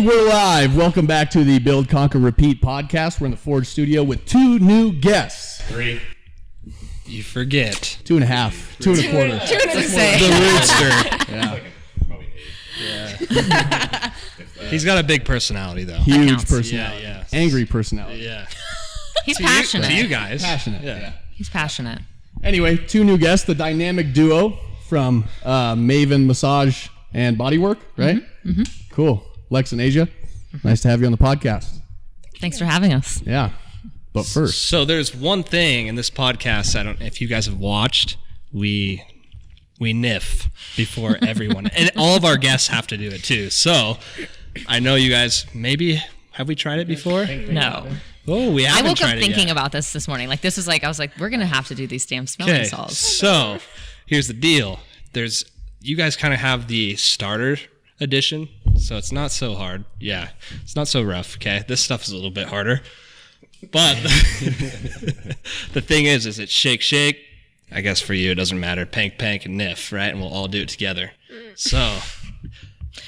And we're live. Welcome back to the Build, Conquer, Repeat podcast. We're in the Forge studio with 2 new guests. 3. You forget. 2.5. 2 and a quarter. The rooster. Yeah. Probably 8. Yeah. He's got a big personality, though. Huge personality. Yeah. Angry personality. Yeah. He's passionate. To you guys. Passionate. Yeah. He's passionate. Anyway, 2 new guests, the dynamic duo from Maven Massage and Bodywork, right? Mm-hmm. Cool. Lex and Asia, nice to have you on the podcast. Thanks for having us. Yeah. But first. So there's one thing in this podcast, I don't know if you guys have watched, we niff before everyone. And all of our guests have to do it too. So I know you guys, maybe, have we tried it before? No. Oh, we haven't I woke tried up it thinking yet. about this morning. Like, this is like, I was like, we're going to have to do these damn smelling salts. So here's the deal. You guys kind of have the starter edition, so it's not so hard. Yeah, it's not so rough, okay? This stuff is a little bit harder. But the thing is it's shake, shake. I guess for you it doesn't matter. Pank, pank, and niff, right? And we'll all do it together. So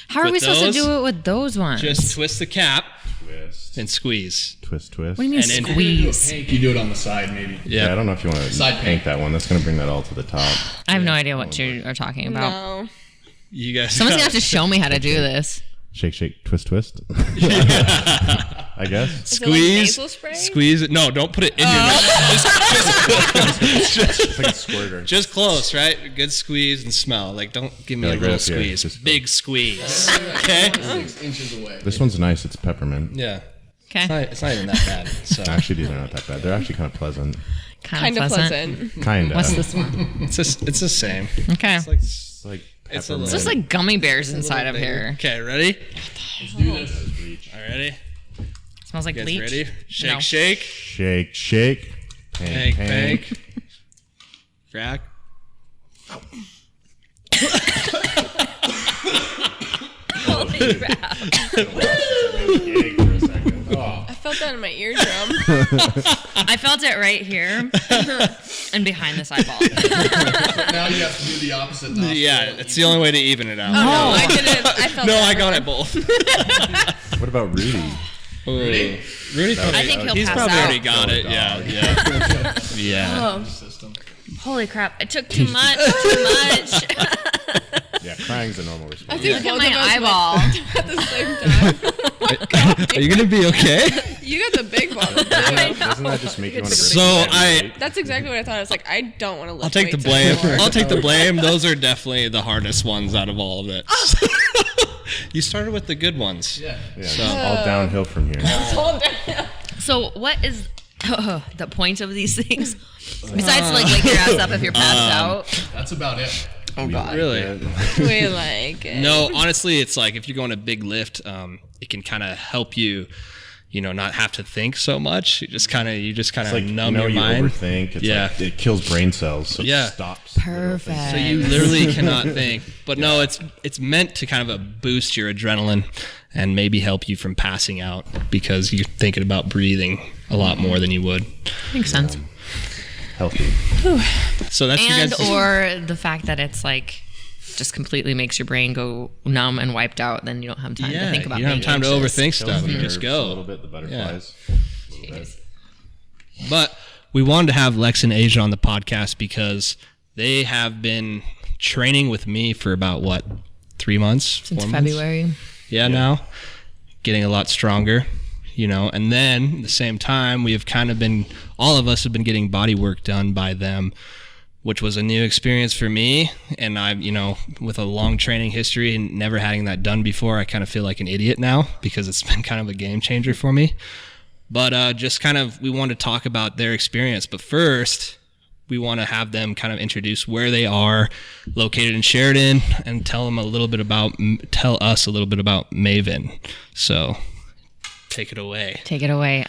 how are we supposed to do it with those ones? just twist the cap Twist. and squeeze. Twist. What do you mean and then- squeeze? You do it on the side, maybe. Yeah, I don't know if you want to Side paint that one. That's going to bring that all to the top. I have no idea what you are talking about. No. You guys Someone's going to have to show me how to do this. Shake, shake, twist, twist. I guess. Is it like nasal Squeeze. spray? Squeeze it. No, don't put it in your mouth. It's like a squirter. Just close, right? Good squeeze and smell. Like, don't give me Yeah, a like little right up here. squeeze. Just- Big squeeze. Okay? 6 inches away. This one's nice. It's peppermint. Yeah. Okay. It's not even that bad. So Actually, these are not that bad. They're actually kind of pleasant. Kind Kind of of pleasant. pleasant. Kind of. What's this one? it's the same. Okay. It's like It's like It's a peppermint. It's just like gummy bears inside of here. Okay, ready? Let's do this. All right, ready? Smells like You guys bleach. ready? Shake, No. shake. Shake, shake. Pank, Pank, pank. Crack. Holy crap. I felt that in my eardrum. I felt it right here and behind this eyeball. Now you have to do the opposite. nostril. Yeah, it's the only way to even it out. Oh, I didn't. I felt No, that I got wrong. it both. What about Rudy? Rudy I think he'll he's pass probably out. already got it. Yeah. Yeah. System. Holy crap. I took too much. Too much. Yeah, crying's a normal I response. think Look at both my of us eyeball. went at the same time. Are you gonna be okay? You got the big one. Doesn't that just make you want to So That's exactly what I thought. I was like, I don't want to lift I'll take the weights blame. anymore. I'll take the blame. Those are definitely the hardest ones out of all of it. You started with the good ones. Yeah. Yeah, it's all downhill from here. So what is the point of these things? Besides to like wake your ass up if you're passed out. That's about it. Oh God. Really? We like it. No, honestly, it's like if you're going a big lift, it can kind of help you, not have to think so much. You just kind of It's like, numb your you mind. overthink. It's Yeah. like it kills brain cells, so Yeah. it stops. Perfect. So you literally cannot think. But no, it's meant to kind of boost your adrenaline and maybe help you from passing out because you're thinking about breathing a lot more than you would. Makes sense. Healthy. So that's you And guys. or the fact that it's like just completely makes your brain go numb and wiped out, then you don't have time to think about you don't have time to being anxious. overthink stuff. You just A go. little bit, the butterflies. A little bit. But we wanted to have Lex and Asia on the podcast because they have been training with me for about 3 months? Since 4 months? February. Yeah, now getting a lot stronger, and then at the same time we have kind of been, all of us have been getting body work done by them, which was a new experience for me. And I've, with a long training history and never having that done before, I kind of feel like an idiot now because it's been kind of a game changer for me. But just kind of, we want to talk about their experience. But first, we want to have them kind of introduce where they are located in Sheridan and tell us a little bit about Maven. So take it away. Take it away.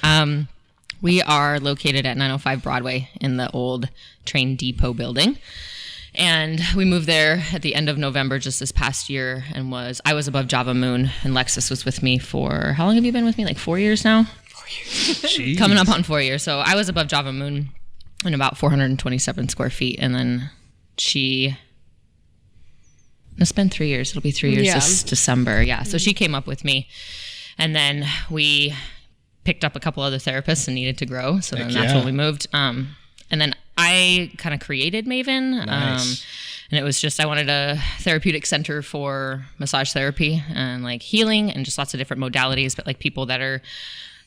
We are located at 905 Broadway in the old train depot building. And we moved there at the end of November just this past year and I was above Java Moon and Lexus was with me for, how long have you been with me? Like 4 years now? 4 years. Jeez. Coming up on 4 years. So I was above Java Moon in about 427 square feet. And then it's been 3 years. It'll be 3 years Yeah. this December. Yeah. So she came up with me. And then we picked up a couple other therapists and needed to grow. So then that's when we moved. And then I kind of created Maven. Nice. And it was just, I wanted a therapeutic center for massage therapy and like healing and just lots of different modalities, but like people that are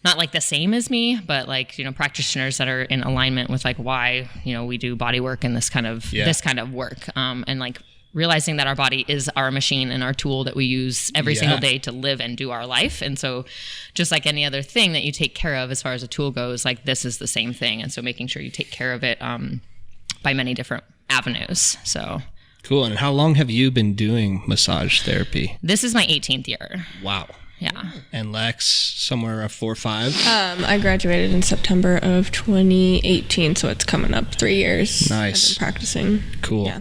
not like the same as me, but like, you know, practitioners that are in alignment with like why, you know, we do body work and this kind of work. And like realizing that our body is our machine and our tool that we use every single day to live and do our life. And so just like any other thing that you take care of as far as a tool goes, like this is the same thing. And so making sure you take care of it by many different avenues. So cool. And how long have you been doing massage therapy? this is my 18th year. Wow. Yeah. And Lex, somewhere around 4 or 5? I graduated in September of 2018, so it's coming up 3 years. Nice. I've been practicing. Cool. Yeah.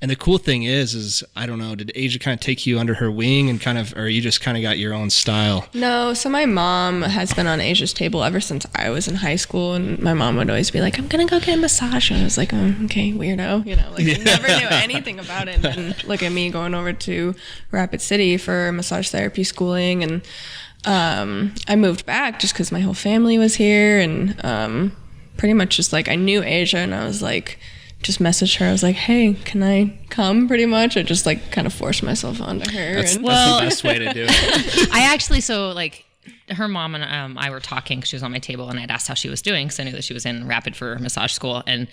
And the cool thing is I don't know, did Asia kind of take you under her wing and kind of, or you just kind of got your own style? No, so my mom has been on Asia's table ever since I was in high school, and my mom would always be like, I'm gonna go get a massage. And I was like, oh, okay, weirdo. You know, like I never knew anything about it. And then look at me going over to Rapid City for massage therapy schooling, and I moved back just because my whole family was here, and pretty much just like I knew Asia, and I was like, just messaged her. I was like, hey, can I come, pretty much? I just like kind of forced myself onto her. That's the best way to do it. I actually, so like her mom and I were talking, 'cause she was on my table, and I'd asked how she was doing because I knew that she was in Rapid for massage school, and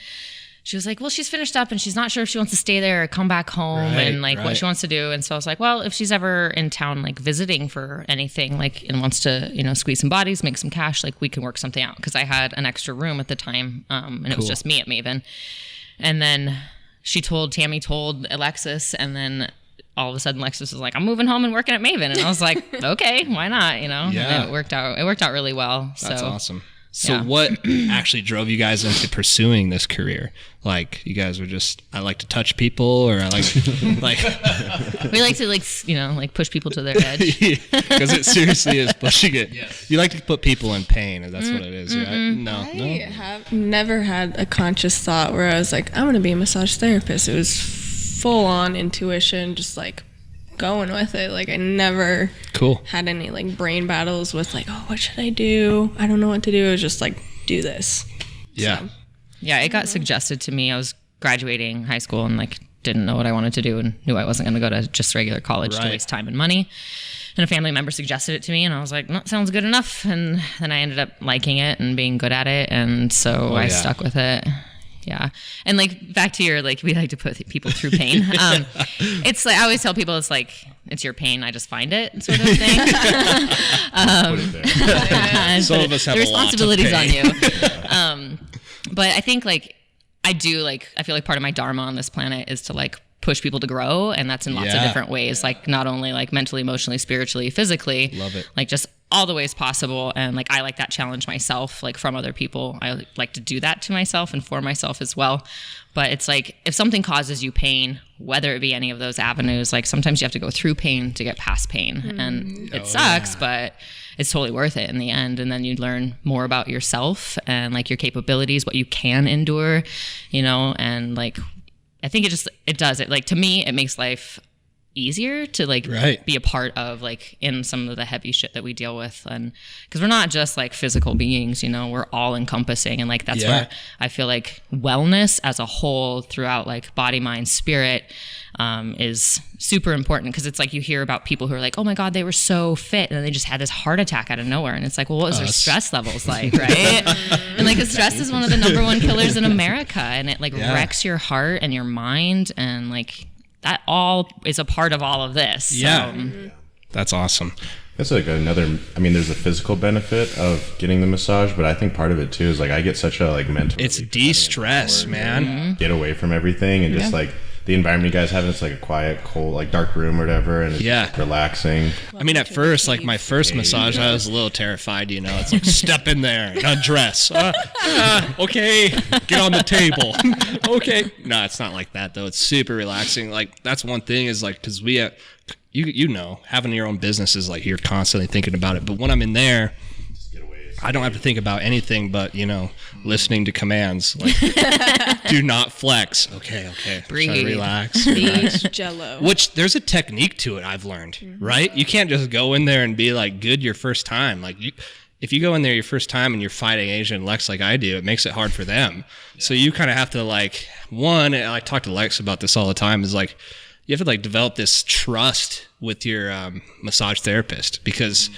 she was like, well, she's finished up and she's not sure if she wants to stay there or come back home and like what she wants to do. And so I was like, well, if she's ever in town, like visiting for anything, like, and wants to, you know, squeeze some bodies, make some cash, like we can work something out. 'Cause I had an extra room at the time. And it was just me at Maven. And then Tammy told Alexis, and then all of a sudden Alexis was like, I'm moving home and working at Maven. And I was like, okay, why not? You know, and it worked out really well. That's awesome. So what actually drove you guys into pursuing this career? Like you guys were just, I like to touch people, or I like, we like to like, you know, like push people to their edge. Because it seriously is pushing it. Yes. You like to put people in pain, and that's what it is, right? No. I have never had a conscious thought where I was like, I'm going to be a massage therapist. It was full on intuition, just like going with it. Like I never had any like brain battles with like, oh, what should I do? I don't know what to do. It was just like, do this. Yeah. So. Yeah, it got suggested to me. I was graduating high school and like didn't know what I wanted to do and knew I wasn't going to go to just regular college to waste time and money. And a family member suggested it to me, and I was like, no, it sounds good enough. And then I ended up liking it and being good at it, and so I stuck with it. Yeah. And like back to your, like, we like to put people through pain. It's like, I always tell people, it's like, it's your pain, I just find it, sort of thing. Some of us have the responsibility's on you. Yeah. But I think like, I feel like part of my dharma on this planet is to like push people to grow, and that's in lots of different ways, like not only like mentally, emotionally, spiritually, physically. Love it. Like just all the ways possible. And like I like that challenge myself, like from other people. I like to do that to myself and for myself as well. But it's like, if something causes you pain, whether it be any of those avenues, like sometimes you have to go through pain to get past pain. And it sucks, but it's totally worth it in the end. And then you learn more about yourself and like your capabilities, what you can endure, you know, and like, I think it does it. Like to me, it makes life easier to like be a part of, like in some of the heavy shit that we deal with. And because we're not just like physical beings, you know, we're all encompassing. And like, that's where I feel like wellness as a whole throughout like body, mind, spirit is super important. Because it's like you hear about people who are like, oh my God, they were so fit, and then they just had this heart attack out of nowhere. And it's like, well, what was their stress levels like, right? And like the stress is one of the #1 killers in America, and it like wrecks your heart and your mind, and like that all is a part of all of this. That's awesome. That's like another, I mean, there's a physical benefit of getting the massage, but I think part of it too is like I get such a like mental. It's de-stress, man. Get away from everything and just like the environment you guys have. It's like a quiet, cold, like dark room or whatever, and it's relaxing. I mean, at first, like my first massage, I was a little terrified. You know, it's like step in there, undress. Okay, get on the table. Okay, no, it's not like that though. It's super relaxing. Like that's one thing is like because we have. You know, having your own business is like you're constantly thinking about it. But when I'm in there, I don't have to think about anything but, listening to commands. Like, do not flex. Okay. Breathe. Try to relax. Beach jello. Which there's a technique to it, I've learned, right? You can't just go in there and be like good your first time. Like, if you go in there your first time and you're fighting Asia and Lex like I do, it makes it hard for them. So you kind of have to and I talk to Lex about this all the time, is like, you have to develop this trust with your massage therapist, because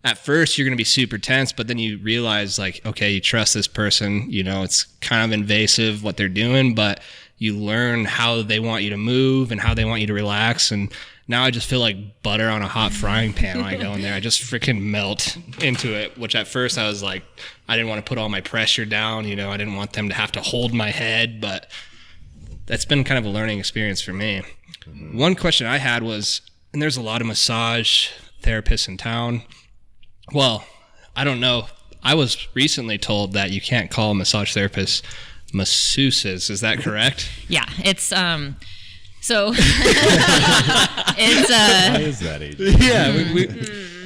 at first you're going to be super tense, but then you realize okay, you trust this person, it's kind of invasive what they're doing, but you learn how they want you to move and how they want you to relax. And now I just feel like butter on a hot frying pan when I go in there. I just freaking melt into it, which at first I was like, I didn't want to put all my pressure down. I didn't want them to have to hold my head, but that's been kind of a learning experience for me. One question I had was, and there's a lot of massage therapists in town. Well, I don't know. I was recently told that you can't call massage therapists masseuses. Is that correct? Yeah, it's so Why is that, AJ? Yeah,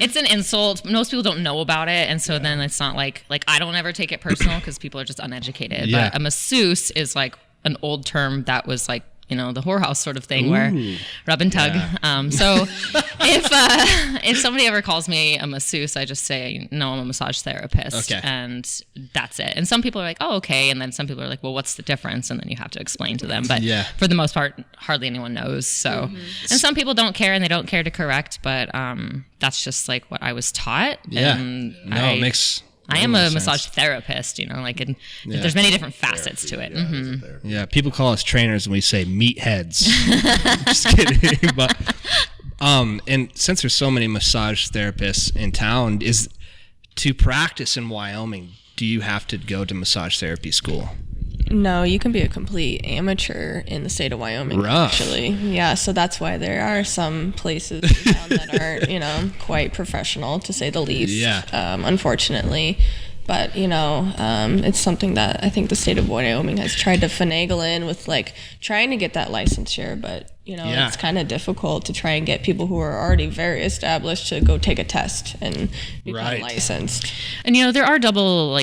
it's an insult. Most people don't know about it, and so then it's not like I don't ever take it personal because people are just uneducated. Yeah. But a masseuse is an old term that was the whorehouse sort of thing, where rub and tug. Yeah. So if somebody ever calls me a masseuse, I just say, no, I'm a massage therapist. Okay. And that's it. And some people are like, oh, okay. And then some people are like, well, what's the difference? And then you have to explain to them. But for the most part, hardly anyone knows. So, and some people don't care and they don't care to correct, but that's just what I was taught. Yeah. And it makes... I am a massage therapist, and there's many different facets to it. Yeah, people call us trainers and we say meatheads. Just kidding. But and since there's so many massage therapists in town, is to practice in Wyoming, do you have to go to massage therapy school? No, you can be a complete amateur in the state of Wyoming. Rough. Actually. Yeah, so that's why there are some places in town that aren't, quite professional, to say the least. Yeah. Unfortunately. But, it's something that I think the state of Wyoming has tried to finagle in with, trying to get that licensure. But, it's kind of difficult to try and get people who are already very established to go take a test and become licensed. And, there are double,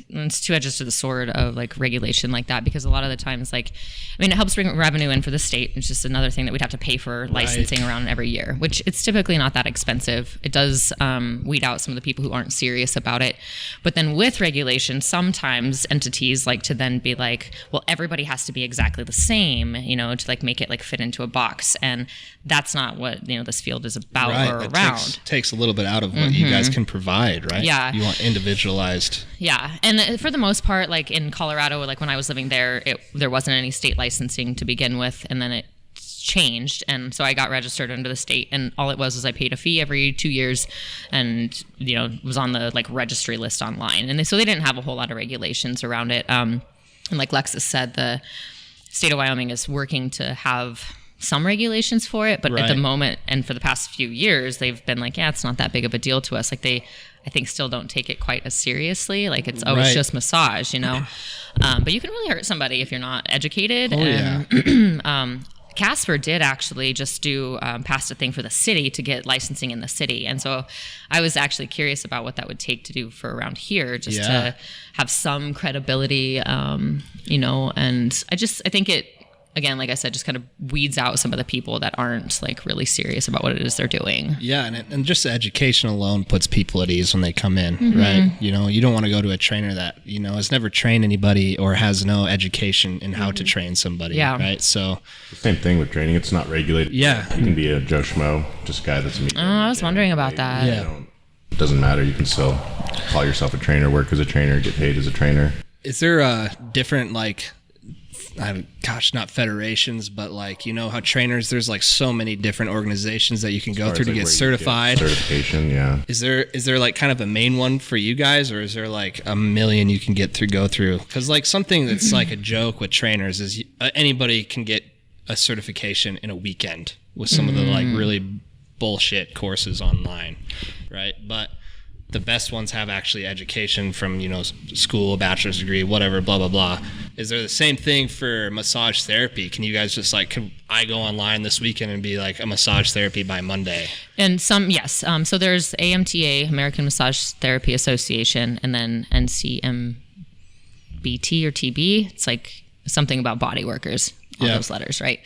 it's two edges to the sword of regulation like that, because a lot of the times it helps bring revenue in for the state. It's just another thing that we'd have to pay for licensing around every year, which it's typically not that expensive. It does weed out some of the people who aren't serious about it. But then with regulation, sometimes entities like to then be well, everybody has to be exactly the same, to make it fit into a box. And that's not what, this field is about or around. Takes a little bit out of what you guys can provide, right? Yeah. You want individualized. Yeah. And for the most part, in Colorado, when I was living there, there wasn't any state licensing to begin with, and then it changed, and so I got registered under the state, and all it was I paid a fee every 2 years, and was on the registry list online, and so they didn't have a whole lot of regulations around it. And like Lexes said, the state of Wyoming is working to have some regulations for it, but at the moment and for the past few years, they've been it's not that big of a deal to us. I think still don't take it quite as seriously. It's it's just massage, but you can really hurt somebody if you're not educated. Casper did actually just do passed a thing for the city to get licensing in the city, and so I was actually curious about what that would take to do for around here, just to have some credibility, and I think it, again, like I said, just kind of weeds out some of the people that aren't really serious about what it is they're doing. Yeah, and just the education alone puts people at ease when they come in, right? You don't want to go to a trainer that, has never trained anybody or has no education in how to train somebody, right? So the same thing with training. It's not regulated. Yeah. You can be a Joe Schmo, just a guy that's meeting. I was wondering about that. Yeah. It doesn't matter. You can still call yourself a trainer, work as a trainer, get paid as a trainer. Is there a different not federations, but how trainers, there's so many different organizations that you can go through to get certified. Certification, yeah. Is there kind of a main one for you guys, or is there a million you can go through? Because something that's a joke with trainers is anybody can get a certification in a weekend with some of the really bullshit courses online, right? But the best ones have actually education from, school, a bachelor's degree, whatever, blah, blah, blah. Is there the same thing for massage therapy? Can you guys just can I go online this weekend and be like a massage therapy by Monday? And yes. So there's AMTA, American Massage Therapy Association, and then NCMBT or TB. It's like something about body workers. All those letters, right?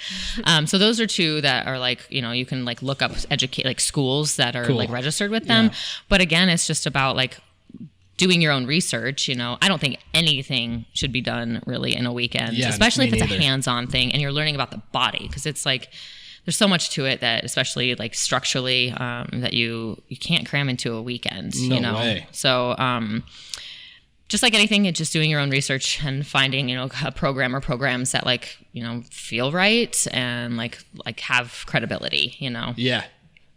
So those are two that are you can look up schools that are registered with them. Yeah. But again, it's just about doing your own research. I don't think anything should be done really in a weekend, especially if it's a hands-on thing and you're learning about the body, because it's there's so much to it that, especially structurally, that you can't cram into a weekend. No way. So just like anything, it's just doing your own research and finding, a program or programs that feel right and have credibility, Yeah,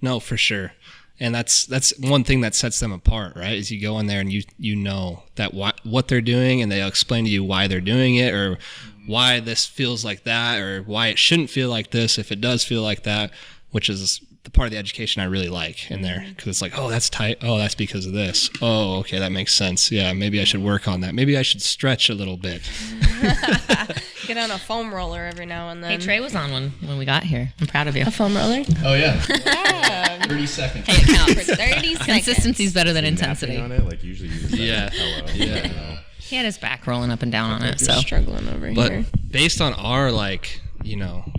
no, for sure. And that's one thing that sets them apart, right? Is you go in there and you know that what they're doing, and they'll explain to you why they're doing it, or why this feels like that, or why it shouldn't feel like this if it does feel like that, which is the part of the education I really like in there, because it's oh, that's tight. Oh, that's because of this. Oh, okay, that makes sense. Yeah, maybe I should work on that. Maybe I should stretch a little bit. Get on a foam roller every now and then. Hey, Trey was on one when we got here. I'm proud of you. A foam roller? Oh yeah. Yeah. 30 seconds. Hey, it counts. For 30 seconds. Consistency's better than intensity. On it, usually you just hello. Yeah. He had his back rolling up and down on it. So struggling over here. But based on our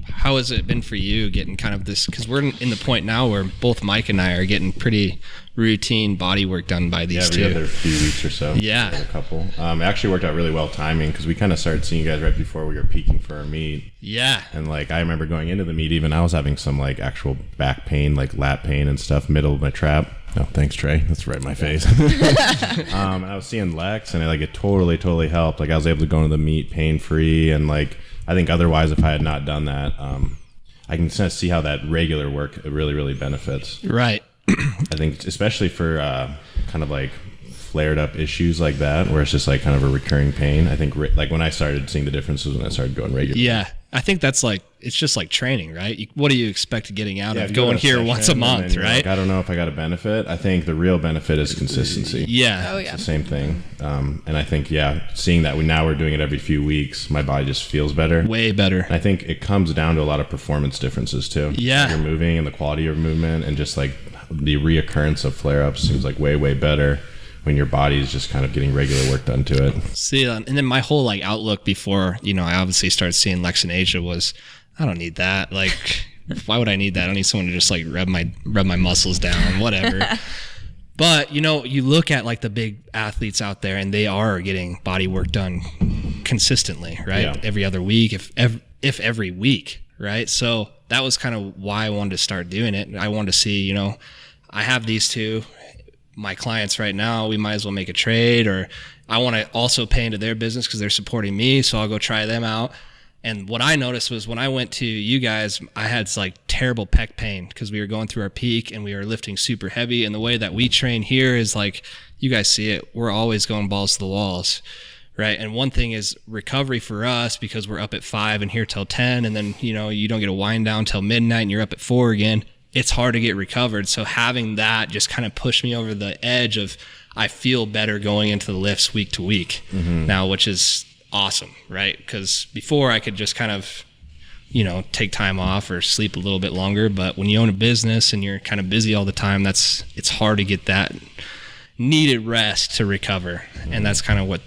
how has it been for you getting kind of this, because we're in the point now where both Mike and I are getting pretty routine body work done by these two. Yeah, every other few weeks or so. Yeah. A couple. It actually worked out really well timing, because we kind of started seeing you guys right before we were peaking for our meet. Yeah. And I remember going into the meet, even I was having some actual back pain, lat pain and stuff, middle of my trap. Oh, thanks, Trey. That's right in my face. And I was seeing Lex, and it totally helped. I was able to go into the meet pain-free, and I think otherwise, if I had not done that, I can kind of see how that regular work really benefits. Right. I think especially for kind of flared up issues like that, where it's just kind of a recurring pain. I think when I started seeing the differences when I started going regular. Yeah. I think that's it's just like training, right? What do you expect getting out of going here once a month, right? I don't know if I got a benefit. I think the real benefit is consistency. Yeah. Oh, yeah. It's the same thing. And I think, seeing that we're doing it every few weeks, my body just feels better. Way better. And I think it comes down to a lot of performance differences too. Yeah. You're moving and the quality of movement, and just the reoccurrence of flare-ups seems way better when your body is just kind of getting regular work done to it. See, and then my whole outlook before, I obviously started seeing Lex in Asia was, I don't need that. Why would I need that? I don't need someone to just rub my muscles down, whatever. But, you look at the big athletes out there, and they are getting body work done consistently, right? Yeah. Every other week, if every week, right? So that was kind of why I wanted to start doing it. I wanted to see, I have these two, my clients right now, we might as well make a trade, or I want to also pay into their business because they're supporting me, so I'll go try them out. And what I noticed was when I went to you guys, I had terrible pec pain because we were going through our peak and we were lifting super heavy. And the way that we train here is you guys see it, we're always going balls to the walls, right? And one thing is recovery for us, because we're up at 5 and here till 10, and then, you don't get a wind down till midnight and you're up at 4 again. It's hard to get recovered. So having that just kind of pushed me over the edge of, I feel better going into the lifts week to week now, which is awesome, right? Because before I could just kind of, take time off or sleep a little bit longer. But when you own a business and you're kind of busy all the time, it's hard to get that needed rest to recover. And that's kind of what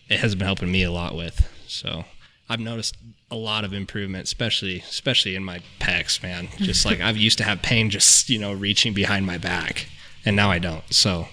it has been helping me a lot with. So I've noticed a lot of improvement, especially in my pecs, man. Just I've used to have pain just, reaching behind my back, and now I don't. So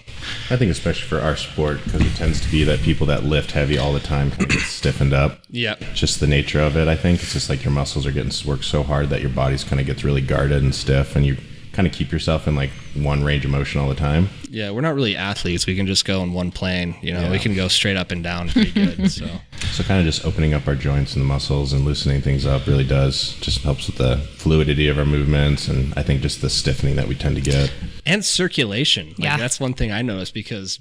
I think especially for our sport, because it tends to be that people that lift heavy all the time kind of get stiffened up. Yeah. Just the nature of it. I think it's just your muscles are getting worked so hard that your body's kind of gets really guarded and stiff, and you kind of keep yourself in one range of motion all the time. Yeah, we're not really athletes. We can just go in one plane. We can go straight up and down pretty good. So kind of just opening up our joints and the muscles and loosening things up really just helps with the fluidity of our movements, and I think just the stiffening that we tend to get. And circulation. Yeah. That's one thing I noticed, because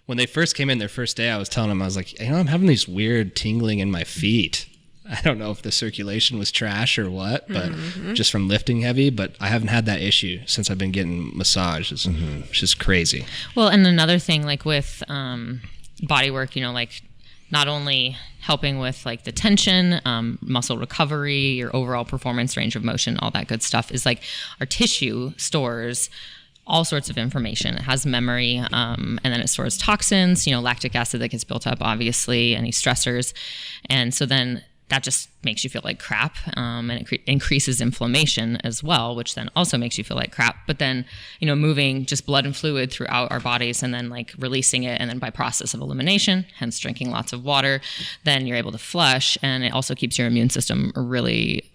when they first came in their first day, I was telling them, I was I'm having these weird tingling in my feet. I don't know if the circulation was trash or what, but just from lifting heavy. But I haven't had that issue since I've been getting massages, which is crazy. Well, and another thing, like with body work, like not only helping with like the tension, muscle recovery, your overall performance, range of motion, all that good stuff, is like our tissue stores all sorts of information. It has memory, and then it stores toxins, lactic acid that gets built up, obviously, any stressors. And so then that just makes you feel like crap, and it increases inflammation as well, which then also makes you feel like crap. But then, moving just blood and fluid throughout our bodies and then like releasing it, and then by process of elimination, hence drinking lots of water, then you're able to flush, and it also keeps your immune system really,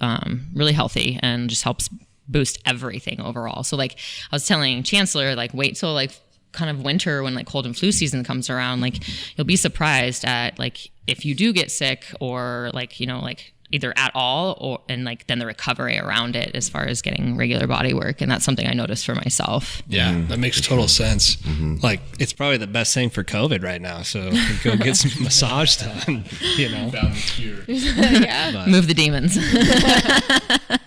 really healthy and just helps boost everything overall. So like I was telling Chancellor, like wait till like kind of winter when like cold and flu season comes around, like you'll be surprised at like if you do get sick or like like either at all and like then the recovery around it as far as getting regular body work. And that's something I noticed for myself. Yeah, that makes total sense. Like it's probably the best thing for COVID right now. So go get some massage done, Found the cure. Yeah. Move the demons.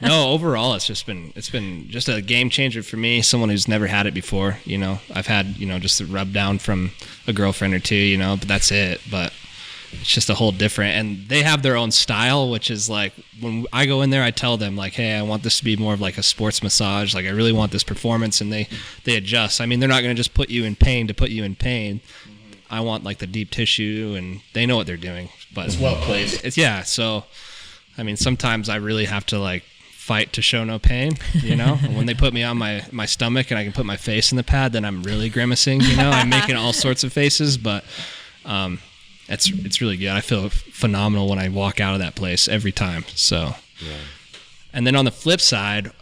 No, overall it's been just a game changer for me, someone who's never had it before. I've had just a rub down from a girlfriend or two, but that's it. But it's just a whole different, and they have their own style, which is like when I go in there, I tell them like, hey, I want this to be more of like a sports massage. Like I really want this performance, and they adjust. I mean, they're not going to just put you in pain to put you in pain. I want like the deep tissue, and they know what they're doing. But It's well placed. So, I mean, sometimes I really have to like fight to show no pain, And when they put me on my stomach and I can put my face in the pad, then I'm really grimacing, I'm making all sorts of faces, but it's really good. I feel phenomenal when I walk out of that place every time. So, And then on the flip side,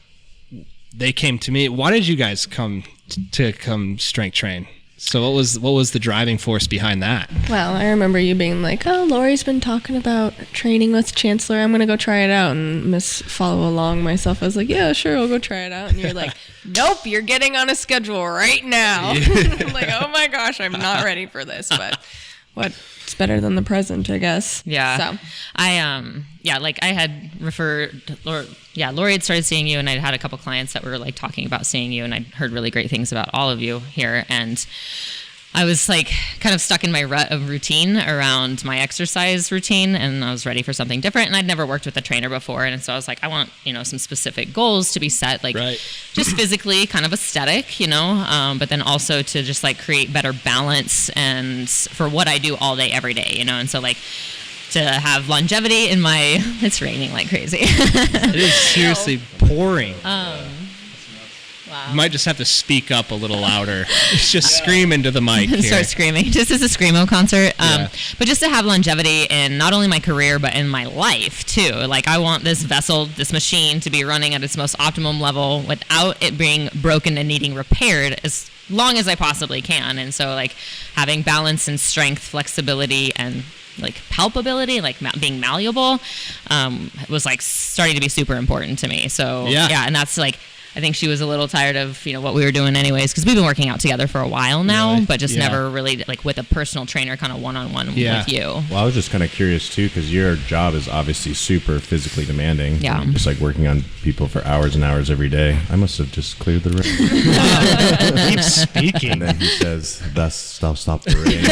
they came to me. Why did you guys come strength train? So what was the driving force behind that? Well, I remember you being like, oh, Lori's been talking about training with Chancellor. I'm going to go try it out. And Miss Follow Along myself, I was like, yeah, sure, I'll go try it out. And you're like, nope, you're getting on a schedule right now. I'm like, oh my gosh, I'm not ready for this. But what's better than the present, I guess. Yeah. So I had referred Lori had started seeing you, and I'd had a couple clients that were like talking about seeing you, and I'd heard really great things about all of you here. And I was like kind of stuck in my rut of routine around my exercise routine, and I was ready for something different. And I'd never worked with a trainer before. And so I was like, I want, some specific goals to be set, like just physically kind of aesthetic, but then also to just like create better balance and for what I do all day, every day, and so like to have longevity in my, it's raining like crazy. It is seriously pouring. Wow. You might just have to speak up a little louder. Just scream into the mic here. Start screaming. Just as a screamo concert. But just to have longevity in not only my career, but in my life too. Like I want this vessel, this machine to be running at its most optimum level without it being broken and needing repaired as long as I possibly can. And so like having balance and strength, flexibility, and like palpability, like being malleable, was like starting to be super important to me. So yeah, and that's like, I think she was a little tired of, what we were doing anyways, because we've been working out together for a while now, but just never really like with a personal trainer kind of one-on-one with you. Well, I was just kind of curious too, because your job is obviously super physically demanding. Yeah. Just like working on people for hours and hours every day. I must have just cleared the rain. Keep speaking. And then he says, thus stop the rain.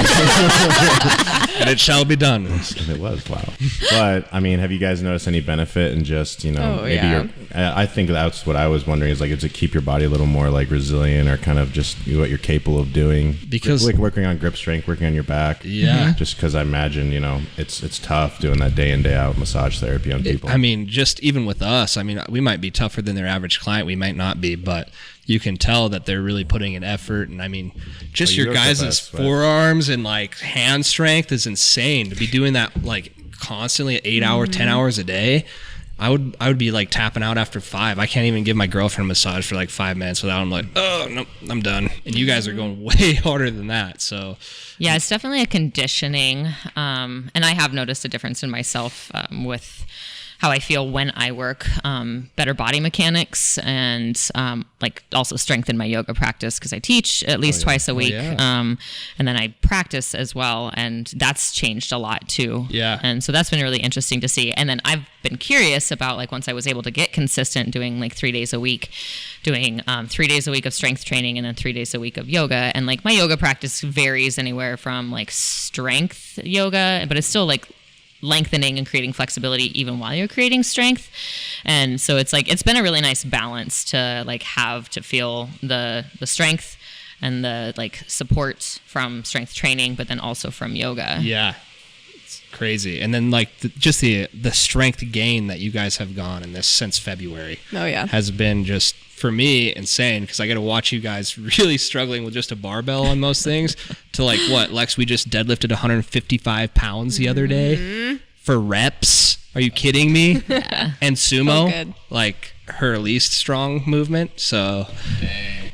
And it shall be done. And it was, wow. But, I mean, have you guys noticed any benefit in just, I think that's what I was wondering is like, does it keep your body a little more like resilient or kind of just what you're capable of doing? Because like working on grip strength, working on your back. Yeah. Just because I imagine, it's tough doing that day in, day out massage therapy on people. I mean, just even with us, I mean, we might be tougher than their average client. We might not be, but you can tell that they're really putting in effort. And I mean, just your guys' forearms and like hand strength is insane to be doing that like constantly at 8 hours, 10 hours a day. I would be like tapping out after 5. I can't even give my girlfriend a massage for like 5 minutes without I'm like, oh no, I'm done. And you guys are going way harder than that. So yeah, it's definitely a conditioning. And I have noticed a difference in myself with how I feel when I work, better body mechanics, and like also strengthen my yoga practice because I teach at least twice a week. And then I practice as well, and that's changed a lot too. Yeah. And so that's been really interesting to see. And then I've been curious about, like, once I was able to get consistent doing like 3 days a week, doing 3 days a week of strength training and then 3 days a week of yoga. And like my yoga practice varies anywhere from like strength yoga, but it's still like lengthening and creating flexibility even while you're creating strength. And so it's like, it's been a really nice balance to like have to feel the strength and the like support from strength training, but then also from yoga. Yeah. It's crazy. And then like just the strength gain that you guys have gone in this since February. Oh, yeah. Has been just, for me, insane, because I got to watch you guys really struggling with just a barbell on most things to like, what, Lex, we just deadlifted 155 pounds the other day for reps. Are you kidding me? Yeah. And sumo, good. like her least strong movement. So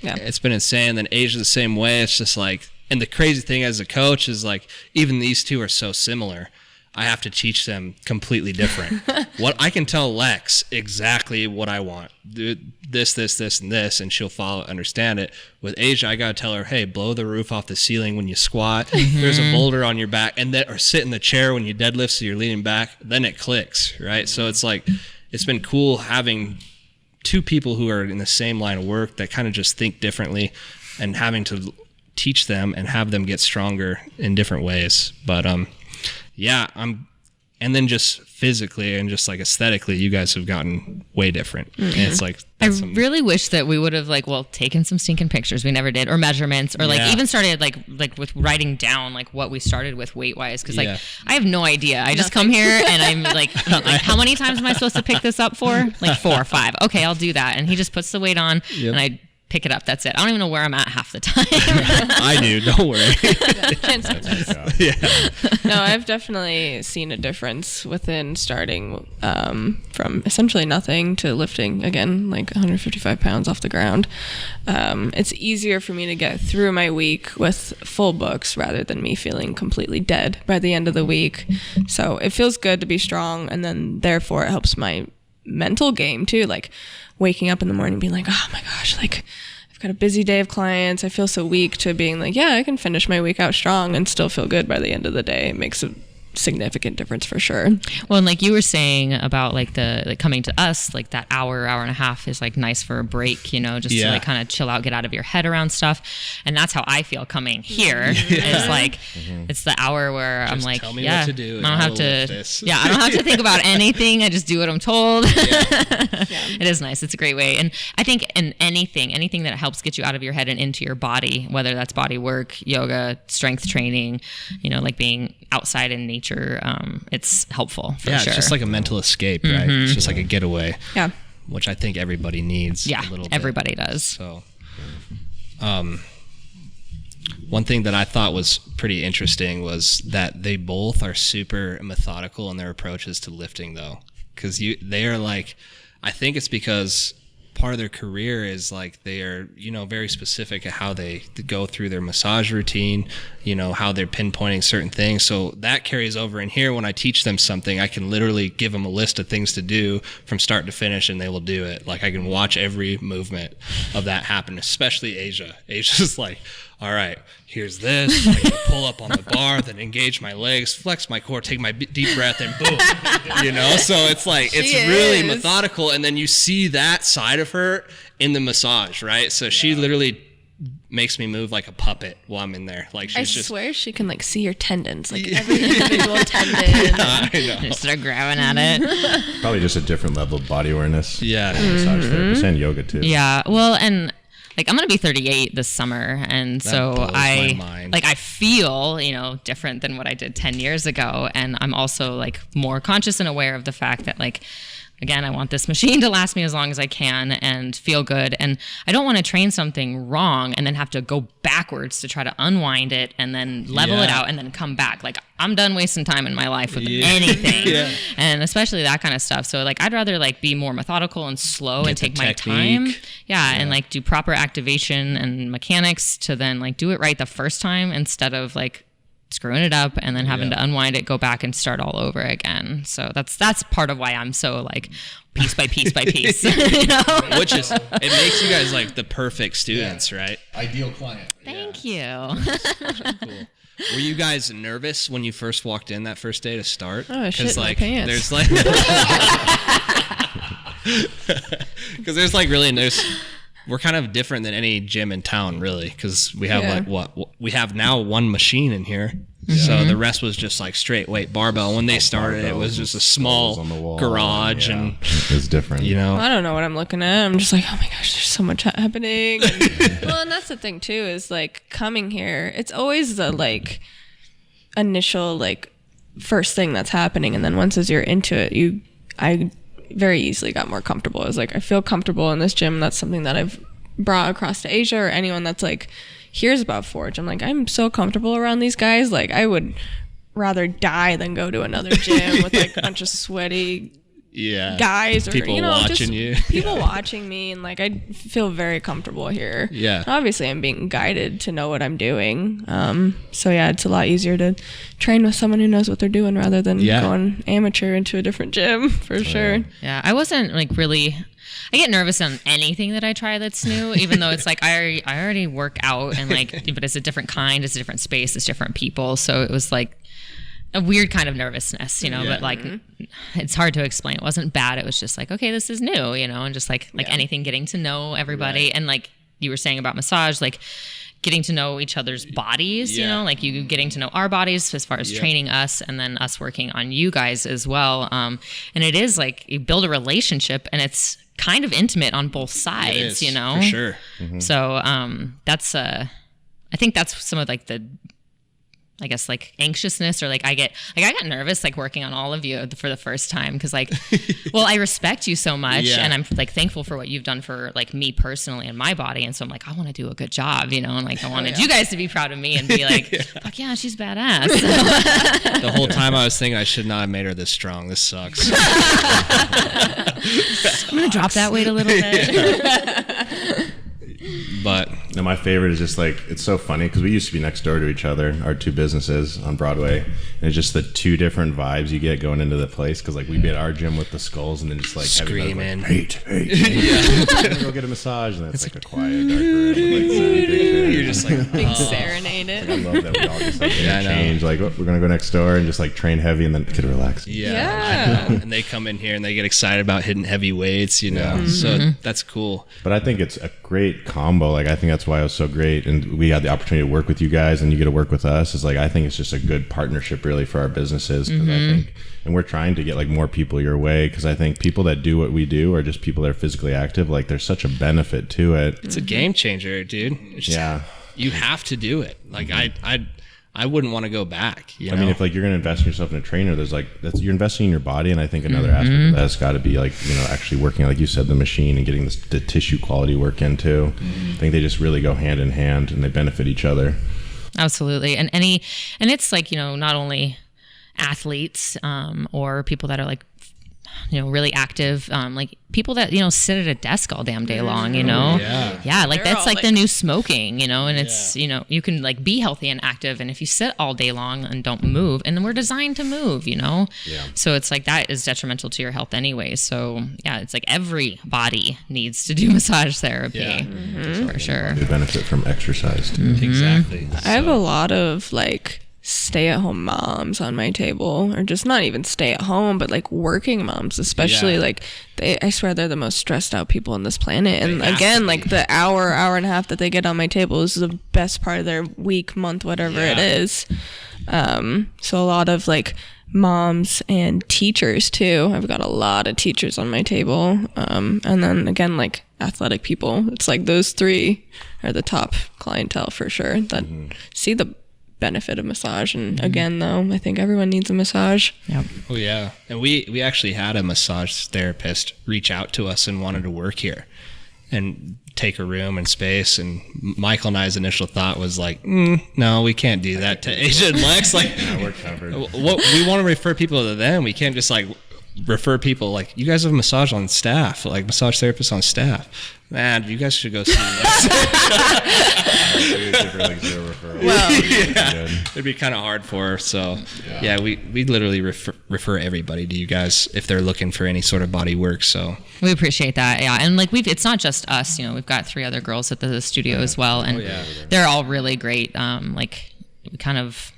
Yeah. it's been insane. Then Asia the same way. It's just like, and the crazy thing as a coach is like, even these two are so similar. I have to teach them completely different. What I can tell Lex exactly what I want. Do this, and this, and she'll understand it. With Asia, I gotta tell her, hey, blow the roof off the ceiling when you squat. There's a boulder on your back, and then or sit in the chair when you deadlift, so you're leaning back. Then it clicks, right? So it's like, it's been cool having two people who are in the same line of work that kind of just think differently, and having to teach them and have them get stronger in different ways. But yeah, and then just physically and just like aesthetically, you guys have gotten way different. And it's like, I really wish that we would have taken some stinking pictures. We never did, or measurements, or even started like with writing down like what we started with weight wise. Because like I have no idea. I just come here and I'm like how many times am I supposed to pick this up for? Like 4 or 5. Okay, I'll do that. And he just puts the weight on, and I pick it up. That's it. I don't even know where I'm at half the time. I do. Don't worry. No, I've definitely seen a difference within starting from essentially nothing to lifting again, like 155 pounds off the ground. It's easier for me to get through my week with full books rather than me feeling completely dead by the end of the week. So it feels good to be strong, and then therefore it helps my mental game too, like waking up in the morning being like, oh my gosh, like I've got a busy day of clients, I feel so weak, to being like, yeah, I can finish my week out strong and still feel good by the end of the day. It makes a significant difference for sure. Well, and like you were saying about like the coming to us, like that hour and a half is like nice for a break, you know, just to like kind of chill out, get out of your head around stuff. And that's how I feel coming here. It's like it's the hour where just I'm like, tell me what to do. I don't have to I don't have to think about anything. I just do what I'm told. It is nice. It's a great way. And I think in anything that helps get you out of your head and into your body, whether that's body work, yoga, strength training, you know, like being outside in nature, it's helpful for sure. It's just like a mental escape, right? It's just like a getaway. Yeah. Which I think everybody needs. Yeah, a little bit. everybody does. So, one thing that I thought was pretty interesting was that they both are super methodical in their approaches to lifting, though, because they are like, I think it's because part of their career is like they are, you know, very specific at how they go through their massage routine, you know, how they're pinpointing certain things. So that carries over in here. When I teach them something, I can literally give them a list of things to do from start to finish, and they will do it. Like I can watch every movement of that happen, especially Asia. Asia's like, all right, here's this. I can pull up on the bar, then engage my legs, flex my core, take my deep breath, and boom. You know, so it's like, it's really methodical. And then you see that side of her in the massage, right? So she literally makes me move like a puppet while I'm in there. Like she's I just swear she can like see your tendons, like every individual tendon. I know. Just start grabbing at it. Probably just a different level of body awareness. Yeah. Massage therapist and yoga too. Yeah. Well, and like I'm gonna be 38 this summer, and That so blows my mind. I feel, you know, different than what I did 10 years ago, and I'm also like more conscious and aware of the fact that like, again, I want this machine to last me as long as I can and feel good, and I don't want to train something wrong and then have to go backwards to try to unwind it and then level it out and then come back. Like I'm done wasting time in my life with anything, and especially that kind of stuff. So like I'd rather like be more methodical and slow and take my time, and like do proper activation and mechanics to then like do it right the first time instead of like screwing it up and then having to unwind it, go back and start all over again. So that's part of why I'm so like piece by piece by piece. You know? Which is, it makes you guys like the perfect students, right? Ideal client. Thank you. Cool. Were you guys nervous when you first walked in that first day to start? Oh, I shit my like pants. there's like because there's like really we're kind of different than any gym in town, really, because we have we have now one machine in here. So the rest was just like straight weight barbell. When they started, it was just a small on the wall, garage, and it's different. you know, I don't know what I'm looking at. I'm just like, oh my gosh, there's so much happening. Well, and that's the thing too, is like coming here, it's always the like initial like first thing that's happening, and then once as you're into it, I very easily got more comfortable. I was like, I feel comfortable in this gym. That's something that I've brought across to Asia, or anyone that's like hears about Forge. I'm like, I'm so comfortable around these guys. Like, I would rather die than go to another gym with like a bunch of sweaty guys, or people watching you. People watching me, and like I feel very comfortable here. Obviously I'm being guided to know what I'm doing, so it's a lot easier to train with someone who knows what they're doing rather than going amateur into a different gym, for sure. I wasn't like really, I get nervous on anything that I try that's new, even though it's like I already work out, and like, but it's a different kind, it's a different space, it's different people. So it was like a weird kind of nervousness, you know, but like it's hard to explain. It wasn't bad. It was just like, okay, this is new, you know, and just like anything, getting to know everybody. And like you were saying about massage, like getting to know each other's bodies, you know, like you getting to know our bodies as far as training us, and then us working on you guys as well. And it is like you build a relationship, and it's kind of intimate on both sides, you know? For sure. So that's I think that's some of like the, I guess like anxiousness, or like I got nervous like working on all of you for the first time, because like well, I respect you so much, and I'm like thankful for what you've done for like me personally and my body, and so I'm like, I want to do a good job, you know, and like I wanted you guys to be proud of me and be like fuck yeah, she's badass. The whole time I was thinking I should not have made her this strong. This sucks. I'm gonna drop that weight a little bit. But no, my favorite is just like, it's so funny because we used to be next door to each other, our two businesses on Broadway, and it's just the two different vibes you get going into the place, because like we'd be at our gym with the skulls, and then just like screaming, like, hey, I'm gonna go get a massage, and it's like a quiet dark room with like you're just like being serenaded. I love that we all just like change, like, oh, we're gonna go next door and just like train heavy, and then get relaxed. I know. And they come in here and they get excited about hitting heavy weights, you know. So that's cool. But I think it's a great combo. Like, I think that's why it was so great, and we had the opportunity to work with you guys, and you get to work with us. Is like, I think it's just a good partnership really for our businesses, because I think, and we're trying to get like more people your way, because I think people that do what we do are just people that are physically active. Like, there's such a benefit to it. It's a game changer, dude. It's just, you have to do it. Like I wouldn't want to go back. You know? I mean, if like you're going to invest in yourself in a trainer, there's like, you're investing in your body, and I think another aspect of that has got to be like, you know, actually working, like you said, the machine, and getting the tissue quality work in too. I think they just really go hand in hand, and they benefit each other. Absolutely. And it's like, you know, not only athletes or people that are like, you know, really active, like people that, you know, sit at a desk all damn day long, you know? Like They're that's like the like new smoking, you know, and it's, you know, you can like be healthy and active, and if you sit all day long and don't move, and we're designed to move, you know? So it's like that is detrimental to your health anyway. So it's like every body needs to do massage therapy for sure. They benefit from exercise too. Exactly. I have a lot of like stay-at-home moms on my table, or just not even stay-at-home, but like working moms, especially. Like I swear they're the most stressed out people on this planet, and again, like the hour and a half that they get on my table is the best part of their week, month, whatever it is. So a lot of like moms and teachers too. I've got a lot of teachers on my table, and then again, like athletic people. It's like those three are the top clientele for sure that see the benefit of massage. And again, though, I think everyone needs a massage. Oh yeah. And we actually had a massage therapist reach out to us and wanted to work here and take a room and space, and Michael and I's initial thought was like, no, we can't do that to Asia and Lex. Like, We're covered. what we want to refer people to them. We can't just like refer people like, you guys have massage on staff, like massage therapists on staff. Man, you guys should go see this. Well, It'd be kind of hard for her. So yeah, we literally refer everybody to you guys if they're looking for any sort of body work. So we appreciate that. Yeah. And like it's not just us, we've got 3 other girls at the studio as well. And they're all really great. Like we kind of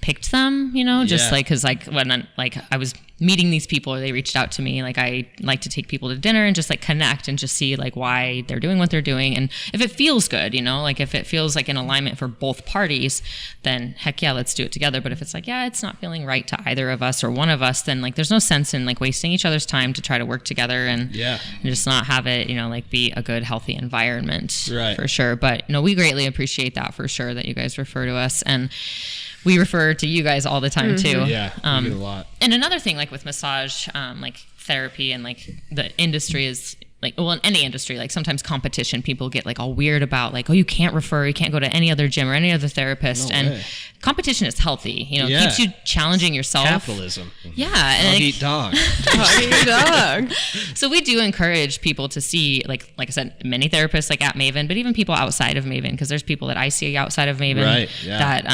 picked them, just like, cause like when I was meeting these people, they reached out to me. Like I like to take people to dinner and just like connect and just see like why they're doing what they're doing. And if it feels good, like if it feels like in alignment for both parties, then heck yeah, let's do it together. But if it's like, it's not feeling right to either of us or one of us, then like there's no sense in like wasting each other's time to try to work together and just not have it, like be a good, healthy environment for sure. But we greatly appreciate that for sure, that you guys refer to us, and we refer to you guys all the time too. Yeah, we get a lot. And another thing, like with massage, like therapy, and like the industry is like, well, in any industry, like sometimes competition, people get like all weird about like, oh, you can't go to any other gym or any other therapist. And competition is healthy, keeps you challenging yourself. Capitalism. Yeah. And Dog eat dog. Dog eat dog. So we do encourage people to see, like I said, many therapists like at Maven, but even people outside of Maven, because there's people that I see outside of Maven that,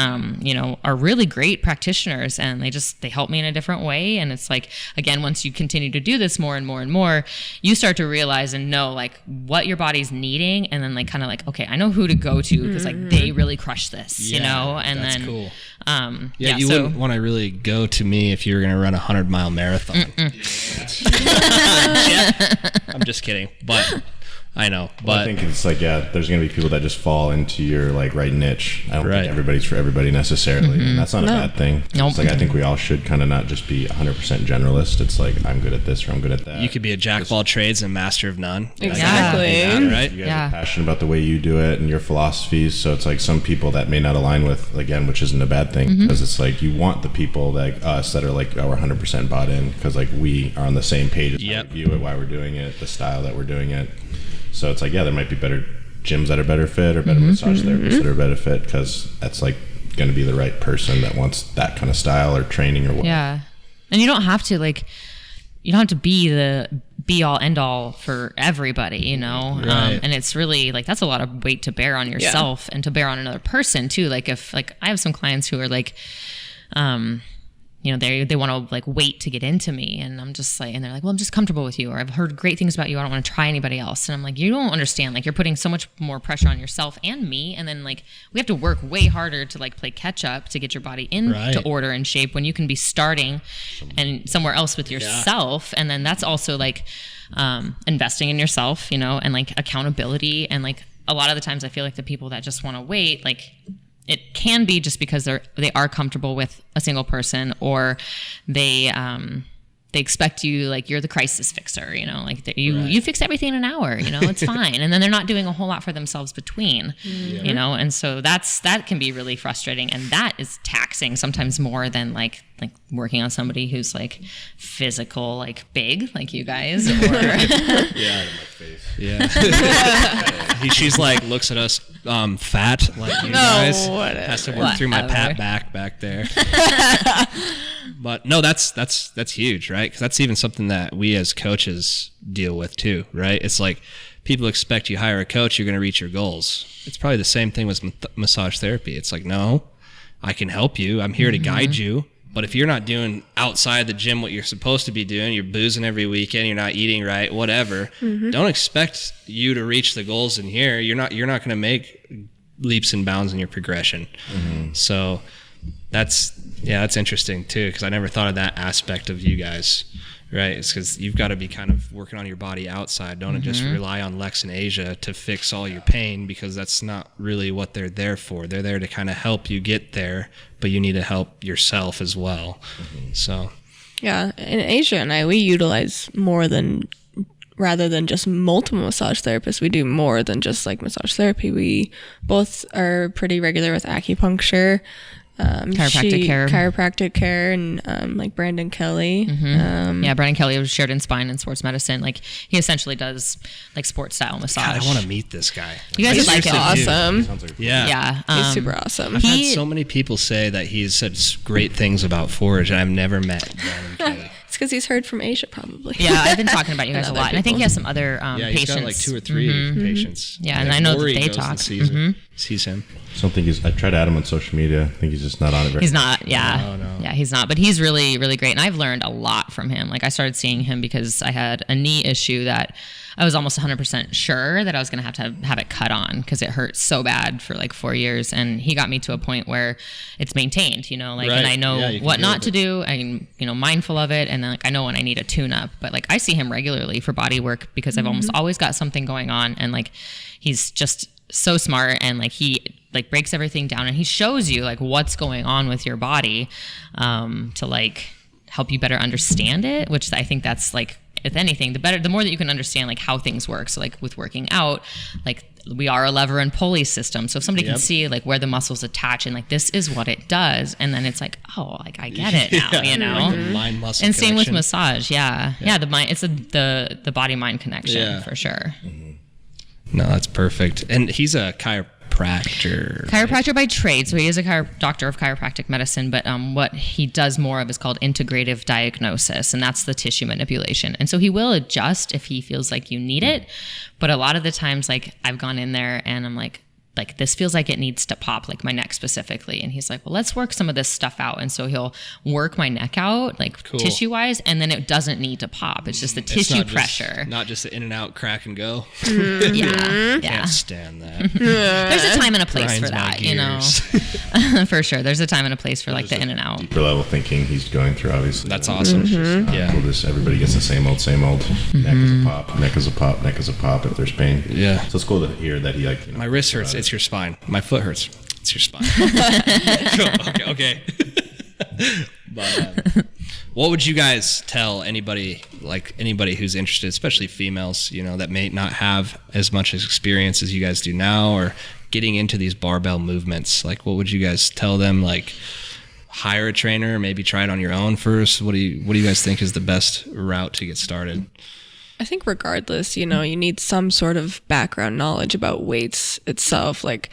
are really great practitioners, and they help me in a different way. And it's like, again, once you continue to do this more and more and more, you start to realize and know like what your body's needing, and then like kind of like, okay, I know who to go to because like they really crush this, and that's then cool. You wouldn't want to really go to me if you were going to run a 100-mile marathon. I'm just kidding, but I know. But I think it's like, there's going to be people that just fall into your like right niche. I don't think everybody's for everybody necessarily. And that's not a bad thing. Nope. It's like, I think we all should kind of not just be 100% generalist. It's like, I'm good at this or I'm good at that. You could be a jack of all trades and master of none. Exactly. Right? You guys are passionate about the way you do it and your philosophies. So it's like some people that may not align with, again, which isn't a bad thing, because it's like you want the people like us that are like, we're 100% bought in, because like we are on the same page as how we view it, why we're doing it, the style that we're doing it. So it's like, there might be better gyms that are better fit or better massage therapists that are better fit, because that's like going to be the right person that wants that kind of style or training or what. Yeah. And you don't have to be the be all end all for everybody, and it's really like, that's a lot of weight to bear on yourself and to bear on another person too. Like if like I have some clients who are like, they want to like wait to get into me, and I'm just like, and they're like, well, I'm just comfortable with you, or I've heard great things about you, I don't want to try anybody else. And I'm like, you don't understand, like you're putting so much more pressure on yourself and me, and then like we have to work way harder to like play catch up to get your body into order and shape, when you can be starting and somewhere else with yourself. And then that's also like investing in yourself, and like accountability. And like a lot of the times I feel like the people that just want to wait, like it can be just because they are comfortable with a single person, or they expect you, like you're the crisis fixer, like you fix everything in an hour, it's fine. And then they're not doing a whole lot for themselves between, and so that can be really frustrating, and that is taxing sometimes more than like working on somebody who's like physical, like big, like you guys, or in my face. She's like, looks at us fat like you guys. Has to work through my pat back there. But no, that's huge, right? Because that's even something that we as coaches deal with too, right? It's like people expect you hire a coach, you're going to reach your goals. It's probably the same thing with massage therapy. It's like, no, I can help you. I'm here to guide you. But if you're not doing outside the gym what you're supposed to be doing, you're boozing every weekend, you're not eating right, whatever, don't expect you to reach the goals in here. You're not going to make leaps and bounds in your progression. So that's interesting too, because I never thought of that aspect of you guys. Right, it's because you've got to be kind of working on your body outside. Don't just rely on Lex and Asia to fix all your pain, because that's not really what they're there for. They're there to kind of help you get there, but you need to help yourself as well. So, yeah, and Asia and I, we utilize rather than just multiple massage therapists, we do more than just like massage therapy. We both are pretty regular with acupuncture. Chiropractic care, and like Brandon Kelly. Brandon Kelly was shared in spine and sports medicine. Like he essentially does like sports style massage. God, I want to meet this guy. You guys would like him. Awesome. He's super awesome. I've had so many people say that he's said great things about Forge, and I've never met Brandon Kelly. It's because he's heard from Asia, probably. Yeah, I've been talking about you guys a other lot. And I think people. he has some other Yeah, he's patients. got like 2 or 3 patients. Yeah, and I know that Maury they goes and talk. sees him. I don't think I tried to add him on social media. I think he's just not on it very He's not, yeah. No. Yeah, he's not. But he's really, really great. And I've learned a lot from him. Like, I started seeing him because I had a knee issue that I was almost 100% sure that I was going to have it cut on because it hurt so bad for like 4 years. And he got me to a point where it's maintained, you know, like, Right. and I know Yeah, you can what deal not with to it. do. I'm, you know, mindful of it. And then, like, I know when I need a tune up. But like, I see him regularly for body work because I've almost always got something going on. And like, he's just so smart, and like, he like breaks everything down, and he shows you like what's going on with your body to like help you better understand it, which I think that's like, if anything, the more that you can understand like how things work. So like with working out, like we are a lever and pulley system. So if somebody can see like where the muscles attach and like this is what it does, and then it's like, oh, like I get it now, you know. Like the mind muscle And same with connection. massage, yeah. The mind, it's the body mind connection Yeah. for sure. No, that's perfect. And he's a chiropractor. Chiropractor by trade, so he is a doctor of chiropractic medicine, but what he does more of is called integrative diagnosis, and that's the tissue manipulation. And so he will adjust if he feels like you need it, but a lot of the times, like, I've gone in there and I'm like, this feels like it needs to pop, like my neck specifically. And he's like, well, let's work some of this stuff out. And so he'll work my neck out, like tissue wise, and then it doesn't need to pop. It's just the tissue pressure. Not just the in and out, crack and go. Yeah. Can't stand that. There's a time and a place Grinds for my that, you know. gears. For sure. There's a time and a place for like the in and out. deeper level thinking he's going through, obviously. That's awesome. Yeah. Cool, everybody gets the same old. Neck is a pop, neck is a pop, neck is a pop if there's pain. Yeah. So it's cool to hear that he like. You know, My wrist hurts. It's your spine. My foot hurts. It's your spine. Okay. But what would you guys tell anybody who's interested, especially females, you know, that may not have as much experience as you guys do now, or getting into these barbell movements? Like, what would you guys tell them? Like, hire a trainer, maybe try it on your own first. What do you guys think is the best route to get started? I think regardless, you know, you need some sort of background knowledge about weights itself. Like,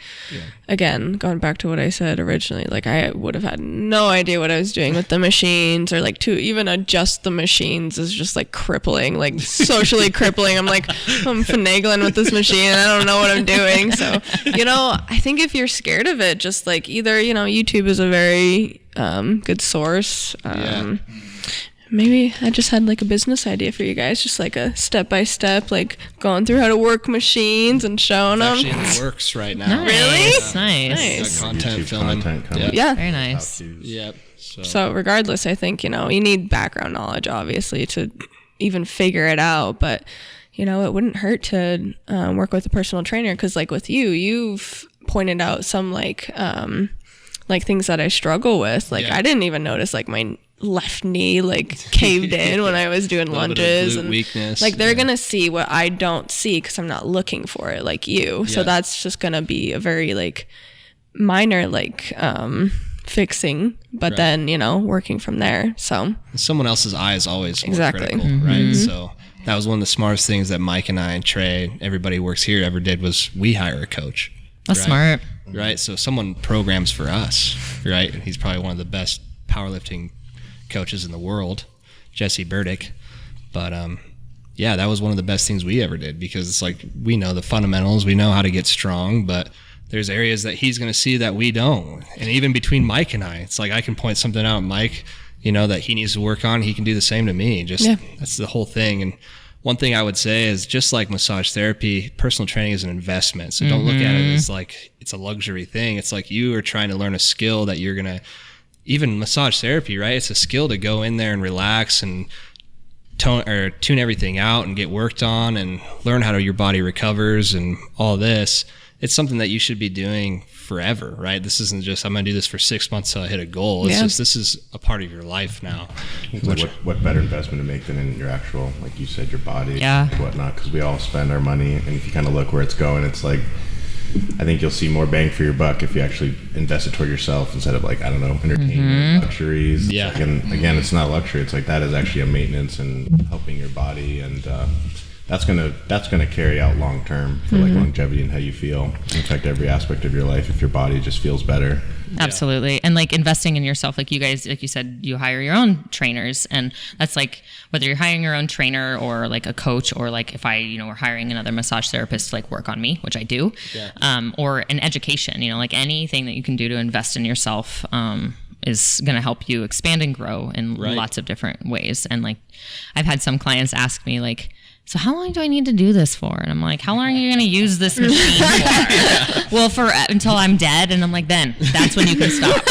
again, going back to what I said originally, like I would have had no idea what I was doing with the machines, or like to even adjust the machines is just like crippling, like socially crippling. I'm like, I'm finagling with this machine and I don't know what I'm doing. So, you know, I think if you're scared of it, just like either, you know, YouTube is a very good source. Maybe I just had like a business idea for you guys, just like a step-by-step, like going through how to work machines and showing them. Actually, in the works right now. Nice. Nice. Got content YouTube filming. content coming. Yeah. Very nice. Yep. So regardless, I think, you know, you need background knowledge, obviously, to even figure it out. But, you know, it wouldn't hurt to work with a personal trainer, because like with you've pointed out some like things that I struggle with. Like I didn't even notice like my left knee like caved in when I was doing lunges, and weakness. like they're gonna see what I don't see because I'm not looking for it like you. So that's just gonna be a very like minor like fixing, but then, you know, working from there. So someone else's eye is always more Exactly. critical, right? So that was one of the smartest things that Mike and I and Trey, everybody who works here, ever did, was we hire a coach. That's right? smart. Right? So someone programs for us, right? He's probably one of the best powerlifting coaches in the world, Jesse Burdick. But yeah, that was one of the best things we ever did, because it's like we know the fundamentals, we know how to get strong, but there's areas that he's going to see that we don't. And even between Mike and I, it's like I can point something out, Mike, you know, that he needs to work on. He can do the same to me. Just that's the whole thing. And one thing I would say is, just like massage therapy, personal training is an investment. So don't look at it as like it's a luxury thing. It's like you are trying to learn a skill that you're going to, even massage therapy, right? It's a skill to go in there and relax and tune everything out and get worked on and learn how your body recovers and all this. It's something that you should be doing forever, right? This isn't just, I'm going to do this for 6 months till I hit a goal. It's just, this is a part of your life now. It's like what better investment to make than in your actual, like you said, your body Yeah. and whatnot, because we all spend our money, and if you kind of look where it's going, it's like, I think you'll see more bang for your buck if you actually invest it toward yourself instead of like, I don't know, entertainment, luxuries. Yeah. Like, and again, it's not luxury. It's like that is actually a maintenance and helping your body, and that's gonna carry out long term for like longevity and how you feel. In fact, every aspect of your life, if your body just feels better, Absolutely. And like investing in yourself, like you guys, like you said, you hire your own trainers, and that's like whether you're hiring your own trainer or like a coach, or like if I, were hiring another massage therapist to like work on me, which I do, or an education, like anything that you can do to invest in yourself, is going to help you expand and grow in lots of different ways. And like, I've had some clients ask me like, so how long do I need to do this for? And I'm like, how long are you going to use this machine for? Well, until I'm dead. And I'm like, then that's when you can stop.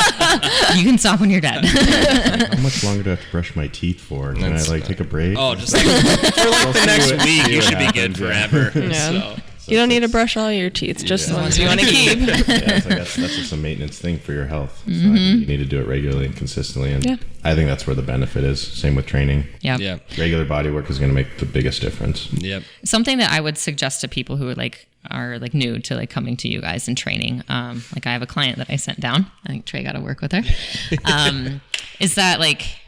You can stop when you're dead. How much longer do I have to brush my teeth for? Can I like take a break? Oh, just like for like the next week, you should be good forever. Yeah. You don't need to brush all your teeth, just the ones you want to keep. It's like that's just a maintenance thing for your health. So you need to do it regularly and consistently. And I think that's where the benefit is. Same with training. Yeah. Regular body work is going to make the biggest difference. Yep. Something that I would suggest to people who are new to like coming to you guys and training. Like I have a client that I sent down. I think Trey got to work with her. Is that like,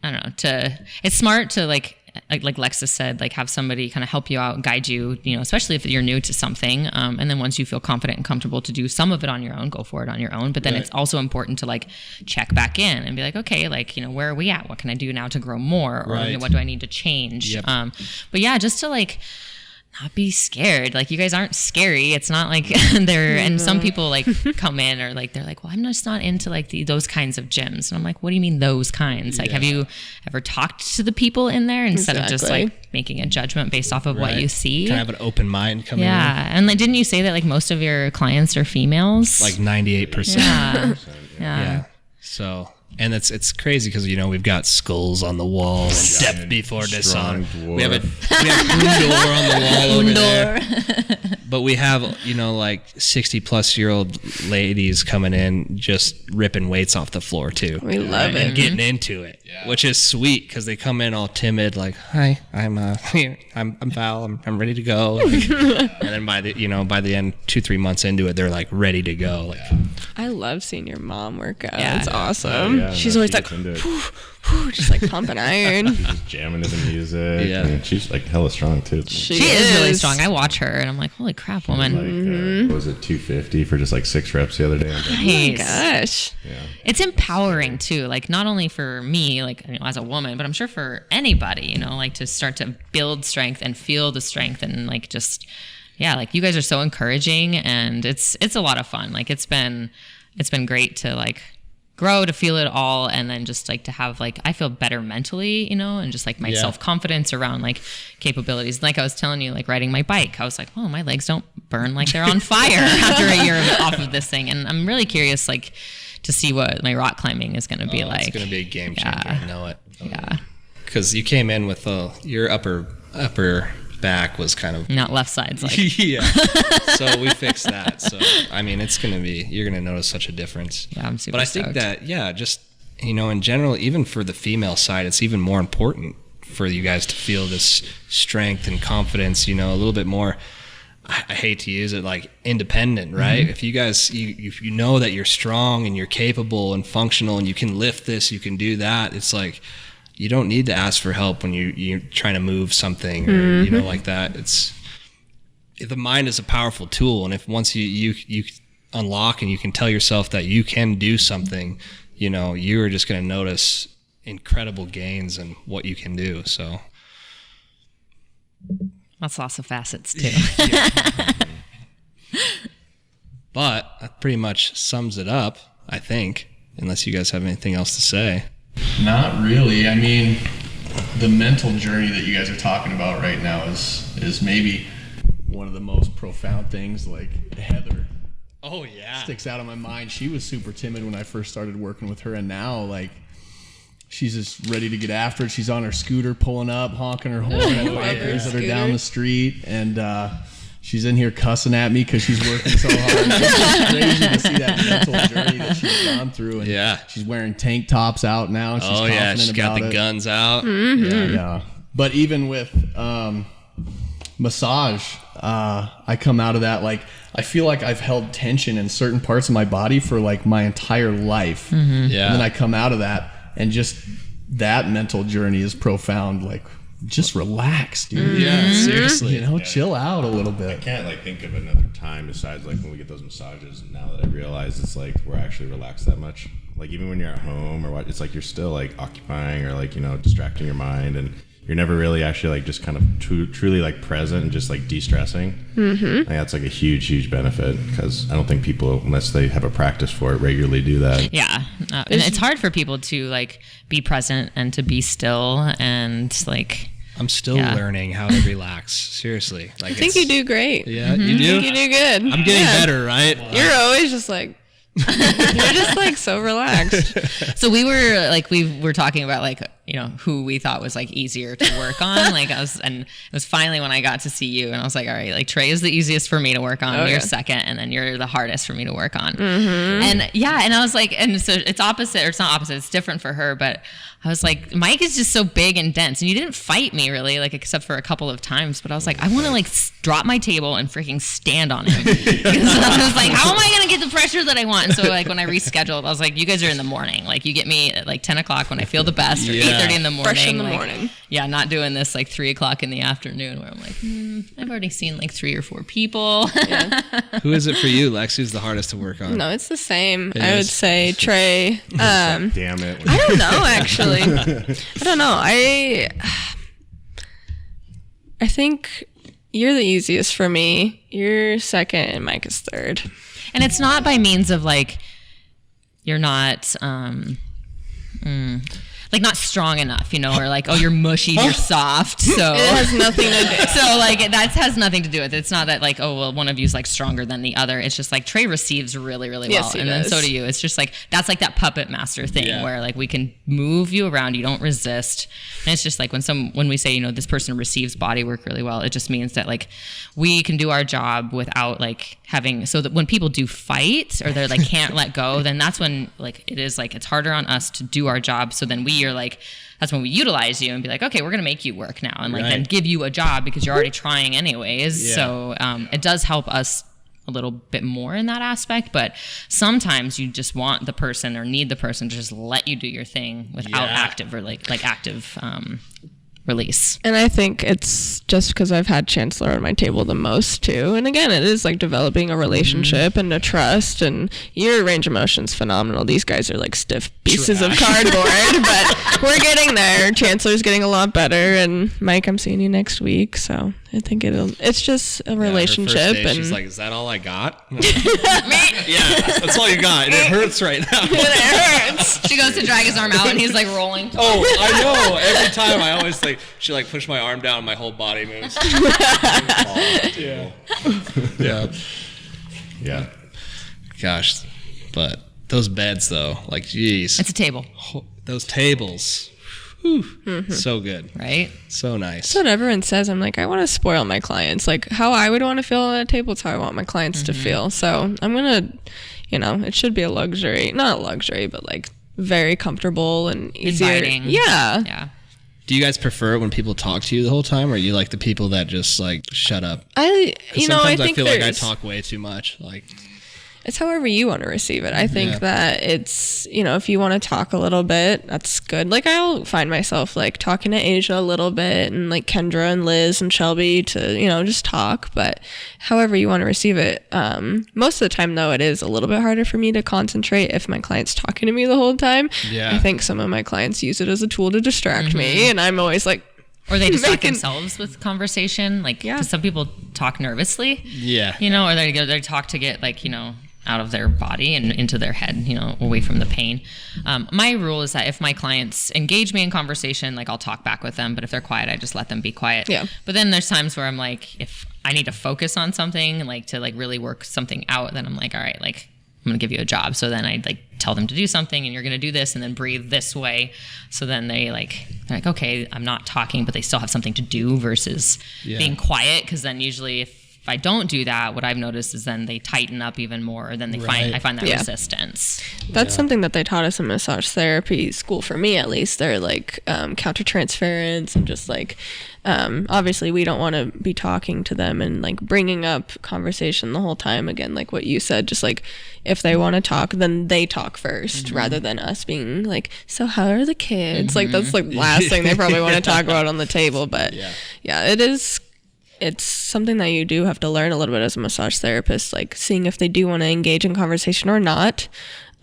I don't know, it's smart to like Lexes said, like have somebody kind of help you out, guide you, especially if you're new to something. And then once you feel confident and comfortable to do some of it on your own, go for it on your own. But then it's also important to like check back in and be like, okay, like, where are we at? What can I do now to grow more? Or what do I need to change? Yep. But yeah, just to like, not be scared. Like you guys aren't scary. It's not like and some people like come in or like, they're like, well, I'm just not into like those kinds of gyms. And I'm like, what do you mean those kinds? Like, have you ever talked to the people in there instead of just like making a judgment based off of what you see? Kind of have an open mind coming in. Yeah. And like, didn't you say that like most of your clients are females? Like 98%. Yeah. So, and it's crazy because we've got skulls on the wall and depth before dishonor. We have Undor on the wall over there. But we have like 60-plus-year-old ladies coming in just ripping weights off the floor too. We love it. And getting into it, which is sweet because they come in all timid, like, "Hi, I'm Val. I'm ready to go." And then by the end, 2-3 months into it, they're like ready to go. Like, I love seeing your mom work out. Yeah. It's awesome. Yeah, She's always like, just like pumping iron. She's just jamming to the music. Yeah. And she's like hella strong too. She is really strong. I watch her and I'm like, holy crap, woman. Like, what was it, 250 for just like 6 reps the other day? Nice. Oh my gosh. Yeah. It's empowering too, like not only for me, like as a woman, but I'm sure for anybody, like to start to build strength and feel the strength and like just, like you guys are so encouraging and it's a lot of fun. Like it's been great to like grow, to feel it all, and then just like to have like I feel better mentally, and just like my self-confidence around like capabilities. Like I was telling you, like riding my bike, I was like, well, my legs don't burn like they're on fire after a year off of this thing. And I'm really curious like to see what my rock climbing is going to be like. It's going to be a game changer. I know it. Yeah. Because you came in with your upper back was kind of not left sides like so we fixed that. So I mean you're gonna notice such a difference. I'm super but I stoked. think that just in general, even for the female side, it's even more important for you guys to feel this strength and confidence, a little bit more. I hate to use it like independent, right? If you guys you know that you're strong and you're capable and functional and you can lift this, you can do that, it's like you don't need to ask for help when you're trying to move something or like that. The mind is a powerful tool, and if once you unlock and you can tell yourself that you can do something, you're just going to notice incredible gains in what you can do. So that's lots of facets too. But that pretty much sums it up, I think, unless you guys have anything else to say. Not really. I mean, the mental journey that you guys are talking about right now is maybe one of the most profound things. Like Heather sticks out in my mind. She was super timid when I first started working with her, and now like she's just ready to get after it. She's on her scooter pulling up, honking her horn at bikers that are down the street, and she's in here cussing at me because she's working so hard. It's crazy to see that mental journey that she's gone through. And she's wearing tank tops out now. She's confident she's got the guns out. Yeah. But even with massage, I come out of that like I feel like I've held tension in certain parts of my body for like my entire life. And then I come out of that, and just that mental journey is profound. Like just relax, dude. Yeah, seriously. You know, chill out a little I bit. can't like think of another time besides like when we get those massages. Now that I realize it's like we're actually relaxed that much. Like even when you're at home or what, it's like you're still like occupying or like, you know, distracting your mind, and you're never really actually like just kind of truly like present and just like de-stressing. I think that's like a huge benefit, because I don't think people, unless they have a practice for it, regularly do that. Yeah. And it's hard for people to like be present and to be still, and like, I'm still learning how to relax. Seriously. Like, I think you do great. Yeah, you do? You do good. I'm getting better, right? You're always just like, you're just like so relaxed. so we were talking about like, you know, who we thought was like easier to work on. Like and it was finally when I got to see you, and I was like, all right, like Trey is the easiest for me to work on. You're second, and then you're the hardest for me to work on. And yeah, and I was like, and so it's opposite, or it's not opposite, it's different for her, but I was like, Mike is just so big and dense, and you didn't fight me really, like except for a couple of times, but I was like, I want to like drop my table and freaking stand on him. Because I was like, how am I gonna get the pressure that I want? And so like when I rescheduled, I was like, you guys are in the morning, like you get me at like 10 o'clock when I feel the best, or 8:30 in the morning. Fresh in the like, morning. Yeah, not doing this like 3 o'clock in the afternoon where I'm like, I've already seen like 3 or 4 people. Who is it for you, Lex? Who's the hardest to work on? No, it's the same. It I would is. say Trey. Damn it. I don't know, actually. I don't know. I think you're the easiest for me. You're second, and Mike is third. And it's not by means of like, you're not, like not strong enough, you know, or like, oh, you're mushy, you're soft. So It has nothing to do. So like that has nothing to do with it. It's not that like, oh, well, one of you's like stronger than the other. It's just like Trey receives really, really well. Yes, he And then does. so do you. It's just like, that's like that puppet master thing where like we can move you around, you don't resist. And it's just like when we say, you know, this person receives body work really well, it just means that like we can do our job without like having, so that when people do fight or they're like can't let go, then that's when like it is like it's harder on us to do our job. So then we are like, that's when we utilize you and be like, okay, we're gonna make you work now, and like then give you a job because you're already trying anyways. So it does help us a little bit more in that aspect, but sometimes you just want the person or need the person to just let you do your thing without active or like active release. And I think it's just because I've had Chancellor on my table the most too. And again, it is like developing a relationship and a trust, and your range of motion's phenomenal. These guys are like stiff pieces of cardboard, but we're getting there. Chancellor's getting a lot better, and Mike, I'm seeing you next week. So I think it's just a relationship. Her first day, and she's like, is that all I got? Yeah, that's all you got. And it hurts right now. it hurts. She goes to drag his arm out and he's like rolling. Oh, I know. Every time I always like, she like push my arm down, my whole body moves. Yeah. Gosh, but those beds though, like, geez. It's a table, Those tables. Whew. So good. right? So nice. That's what everyone says. I'm like, I want to spoil my clients. Like how I would want to feel at a table is how I want my clients to feel. So I'm going to, you know, it should be a luxury, not a luxury, but like very comfortable and easier. Inviting. Yeah. Do you guys prefer it when people talk to you the whole time, or are you like the people that just like shut up? I 'Cause think I feel like I there's- talk way too much. Like, it's however you want to receive it. I think that it's, you know, if you want to talk a little bit, that's good. Like I'll find myself like talking to Asia a little bit, and like Kendra and Liz and Shelby to, you know, just talk, but however you want to receive it. Most of the time though, it is a little bit harder for me to concentrate if my client's talking to me the whole time. Yeah. I think some of my clients use it as a tool to distract me, and I'm always like, Or they distract making- themselves with conversation. Like, 'cause some people talk nervously, you know, or they talk to get like, you know, out of their body and into their head, you know, away from the pain. My rule is that if my clients engage me in conversation, like I'll talk back with them, but if they're quiet, I just let them be quiet. Yeah. But then there's times where I'm like, if I need to focus on something, like to like really work something out, then I'm like, all right, like I'm gonna give you a job. So then I like tell them to do something, and you're gonna do this, and then breathe this way. So then they're like, okay, I'm not talking, but they still have something to do versus being quiet. Because then usually if I don't do that, what I've noticed is then they tighten up even more. Then I find that resistance. that's something that they taught us in massage therapy school, for me at least. They're like countertransference and just like obviously we don't want to be talking to them and like bringing up conversation the whole time. Again, like what you said, just like if they want to talk, then they talk first, rather than us being like, so how are the kids? Like that's like last thing they probably want to talk about on the table. But yeah, it's something that you do have to learn a little bit as a massage therapist, like seeing if they do want to engage in conversation or not.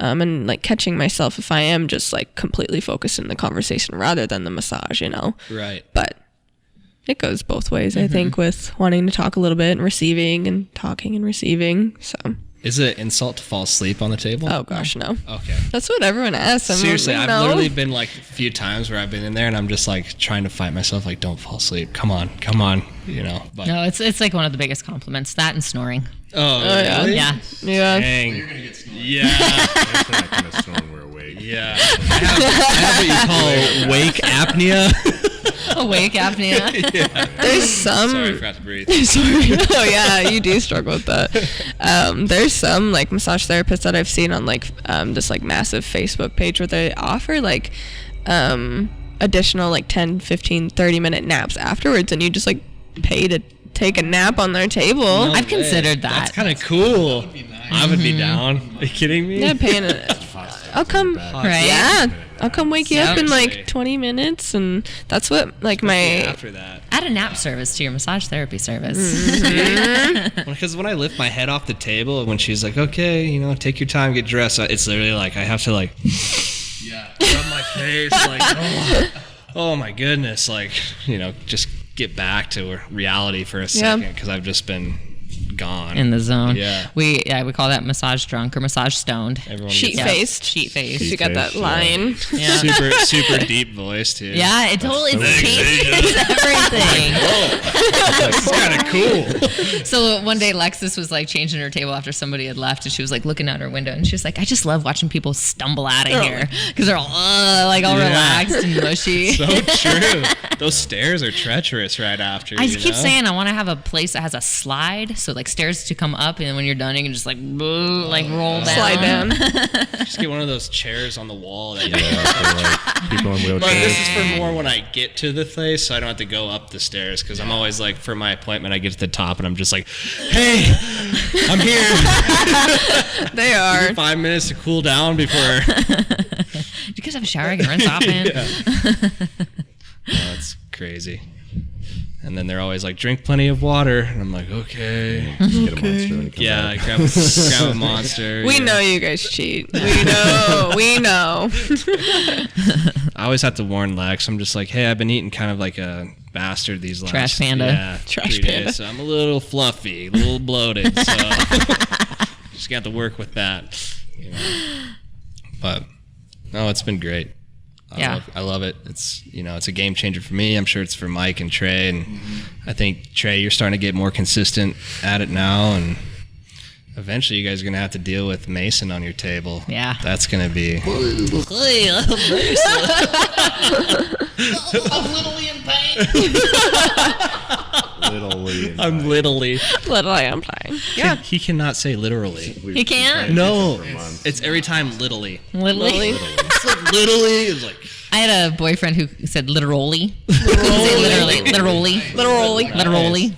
And like catching myself if I am just like completely focused in the conversation rather than the massage, you know? Right. But it goes both ways, I think, with wanting to talk a little bit and receiving and talking and receiving. So Is it an insult to fall asleep on the table? oh gosh, no. Okay. That's what everyone asks. Seriously, I've no. literally been like a few times where I've been in there and I'm just like trying to fight myself, like, don't fall asleep. Come on, you know. But, No, it's like one of the biggest compliments. That and snoring. oh, yeah. really? Yeah. Yeah. Dang. You're gonna get snored. Yeah. That's not kind of snoring we're awake. Yeah. I have what you call wake apnea. Awake apnea. There's some. Sorry, I forgot to breathe. Sorry. Oh yeah, you do struggle with that. There's some like massage therapists that I've seen on like this like massive Facebook page where they offer like additional like 10, 15, 30-minute naps afterwards, and you just like pay to take a nap on their table. No I've way. considered that. That's kind of cool. That'd be nice. I would be down. Are you kidding me? Yeah, paying I'll come. Right? Yeah, I'll come wake you up in Seriously. like 20 minutes, and that's what like my. After that. Add a nap service to your massage therapy service. Because when I lift my head off the table, when she's like, okay, you know, take your time, get dressed, it's literally like I have to like Yeah. rub my face, like, oh my goodness, like, you know, just get back to reality for a second because I've just been gone. In the zone. Yeah. We call that massage drunk or massage stoned. Everyone Sheet gets faced. Sheet face. You got that Yeah. line. Yeah. super deep voice too. Yeah, it totally so changes everything. It's kind of cool. So one day Lexus was like changing her table after somebody had left, and she was like looking out her window, and she was like, "I just love watching people stumble out of here because they're all like all Yeah. relaxed and mushy." So true. Those stairs are treacherous right after. I you keep know? saying I want to have a place that has a slide, so like stairs to come up, and then when you're done, you can just like roll down. Slide down. Just get one of those chairs on the wall that you Like, people in But this wheelchairs. is for more when I get to the place, so I don't have to go up the stairs. Because I'm always like, for my appointment, I get to the top and I'm just like, "Hey, I'm here." They are. 5 minutes to cool down before. You guys have a shower I can rinse off in? That's crazy. And then they're always like, "Drink plenty of water," and I'm like, "Okay." Just get a monster when you come Yeah, out. grab a monster. We yeah. know you guys cheat. We know. We know. I always have to warn Lex. I'm just like, "Hey, I've been eating kind of like a bastard these last Trash panda. Trash 3 panda. days, so I'm a little fluffy, a little bloated, so just got to work with that." You know? But no, it's been great. I love it. It's, you know, it's a game changer for me. I'm sure it's for Mike and Trey, and I think Trey, you're starting to get more consistent at it now, and eventually you guys are gonna have to deal with Mason on your table. Yeah. That's gonna be. I'm literally in pain. Literally. I'm literally. Little I am playing. Yeah. He cannot say literally. He can't? No. For months. It's every time literally. Literally. It's like literally. It's like. I had a boyfriend who said literally. Literally. Literally.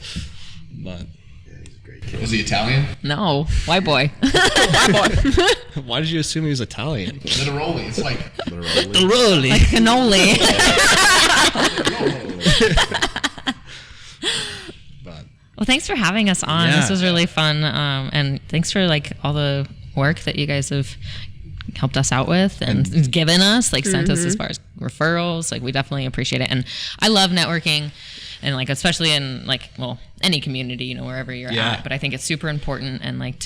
But Was he Italian? No, white boy. why did you assume he was Italian? Literally. It's like Literally. Literally. Like cannoli. But Well, thanks for having us on. Yeah. This was really fun. And thanks for like all the work that you guys have helped us out with and given us, like sent us as far as referrals. Like we definitely appreciate it. And I love networking and like, especially in like, well, any community, you know, wherever you're Yeah. at, but I think it's super important. And like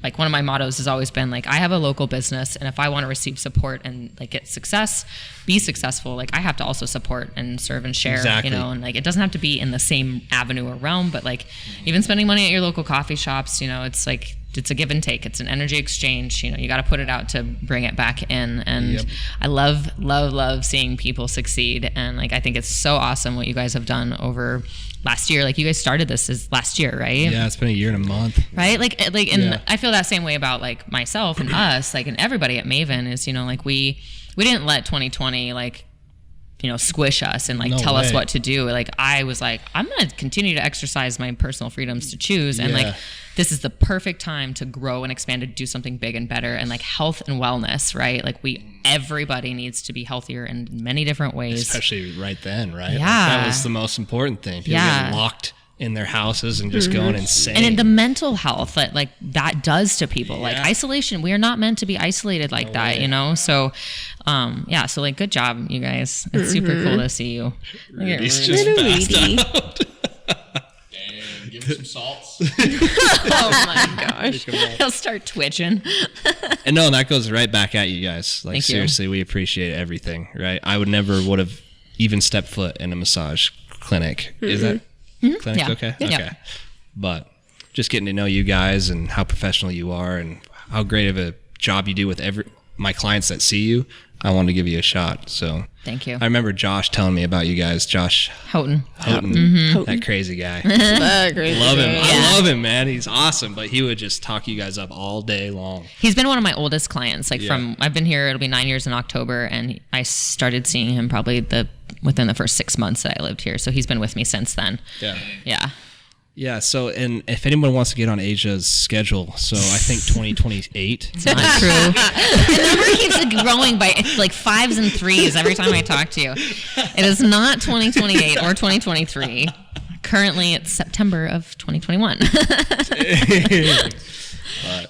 like one of my mottos has always been like, I have a local business, and if I want to receive support and like get success, be successful, like I have to also support and serve and share, Exactly. you know, and like it doesn't have to be in the same avenue or realm, but like even spending money at your local coffee shops, you know, it's like it's a give and take. It's an energy exchange. You know, you got to put it out to bring it back in. And Yep. I love seeing people succeed. And like I think it's so awesome what you guys have done over last year. Like you guys started this as last year, right? yeah, it's been a year and a month. Right? Like, and Yeah. I feel that same way about like myself and us, like, and everybody at Maven is, you know, like we didn't let 2020 like squish us and like No tell us way. what to do. Like I was like, I'm going to continue to exercise my personal freedoms to choose. And like, this is the perfect time to grow and expand and do something big and better. And like health and wellness, right? Like everybody needs to be healthier in many different ways. Especially right then, right? Yeah. Like, that was the most important thing. People get locked in their houses and just going insane. And in the mental health that like that does to people, like isolation, we are not meant to be isolated like that, So, so like, good job, you guys. It's super cool to see you. Rudy's just passed out. And give him some salts. Oh my gosh. He'll start twitching. And no, that goes right back at you guys. Like, Thank you. seriously, we appreciate everything, right? I would have even stepped foot in a massage clinic. Is that clinic Yeah. okay? Yeah. Okay. But just getting to know you guys and how professional you are and how great of a job you do with my clients that see you, I wanted to give you a shot. So Thank you. I remember Josh telling me about you guys. Josh Houghton. that crazy guy. Crazy. Love him. Yeah. I love him, man. He's awesome. But he would just talk you guys up all day long. He's been one of my oldest clients. Like Yeah. I've been here, it'll be 9 years in October, and I started seeing him probably within the first 6 months that I lived here. So he's been with me since then. Yeah. Yeah. Yeah, so, and if anyone wants to get on Asia's schedule, so I think 2028. It's not true. The number keeps growing by like 5s and 3s every time I talk to you. It is not 2028 or 2023. Currently, it's September of 2021.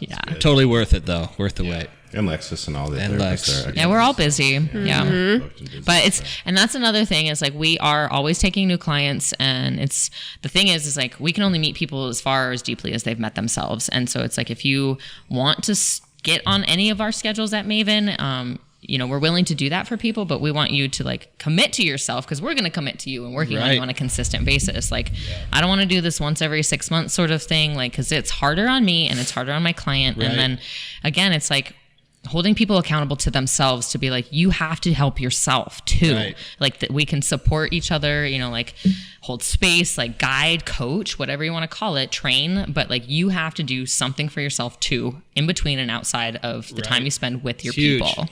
Yeah. Totally worth it, though. Worth the wait. And Lexus and all that. And Lex. There. Yeah, we're all busy. Yeah. But and that's another thing is like we are always taking new clients, and it's the thing is like we can only meet people as far as deeply as they've met themselves. And so it's like if you want to get on any of our schedules at Maven, we're willing to do that for people, but we want you to like commit to yourself because we're going to commit to you and working on you on a consistent basis. Like, I don't want to do this once every 6 months sort of thing, like, because it's harder on me and it's harder on my client. Right. And then again, it's like holding people accountable to themselves to be like, you have to help yourself too. Right. Like that we can support each other, like hold space, like guide, coach, whatever you want to call it, train. But like you have to do something for yourself too, in between and outside of the time you spend with your Huge. people.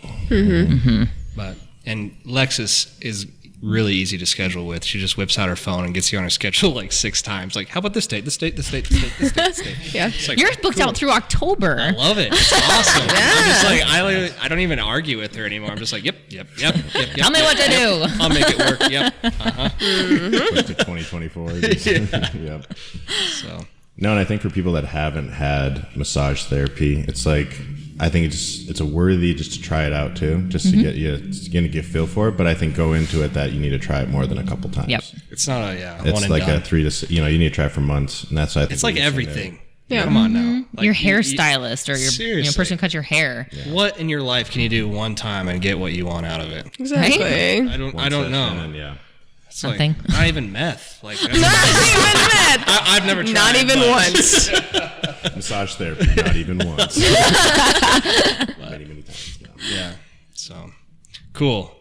And Lexus is really easy to schedule with. She just whips out her phone and gets you on her schedule like 6 times. Like, how about this date, this date, this date, this date, this date, this date? Yeah. It's like, You're booked out through October. I love it. It's awesome. I'm just like, I don't even argue with her anymore. I'm just like, yep. Tell me what to do. I'll make it work. Yep. to 2024. Yep. So. No, and I think for people that haven't had massage therapy, it's like I think it's a worthy just to try it out too, just to get a feel for it. But I think go into it that you need to try it more than a couple times. Yep. It's not a It's one and like done. a 3 to you need to try it for months, and that's I think It's like what you're saying everything. Yeah. Come on now. Like Your you- hairstylist or your Seriously. person who cuts your hair. What in your life can you do one time and get what you want out of it? Exactly. I don't session, know. and yeah. It's like, Something. not even meth. Like Not even meth. I've never tried. Not even but- once. Massage therapy, not even once. many times. No. Yeah. So cool.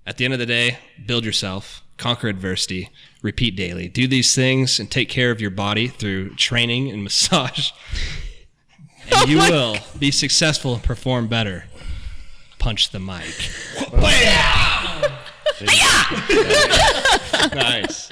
At the end of the day, build yourself, conquer adversity, repeat daily. Do these things and take care of your body through training and massage. And you will be successful and perform better. Punch the mic. Nice.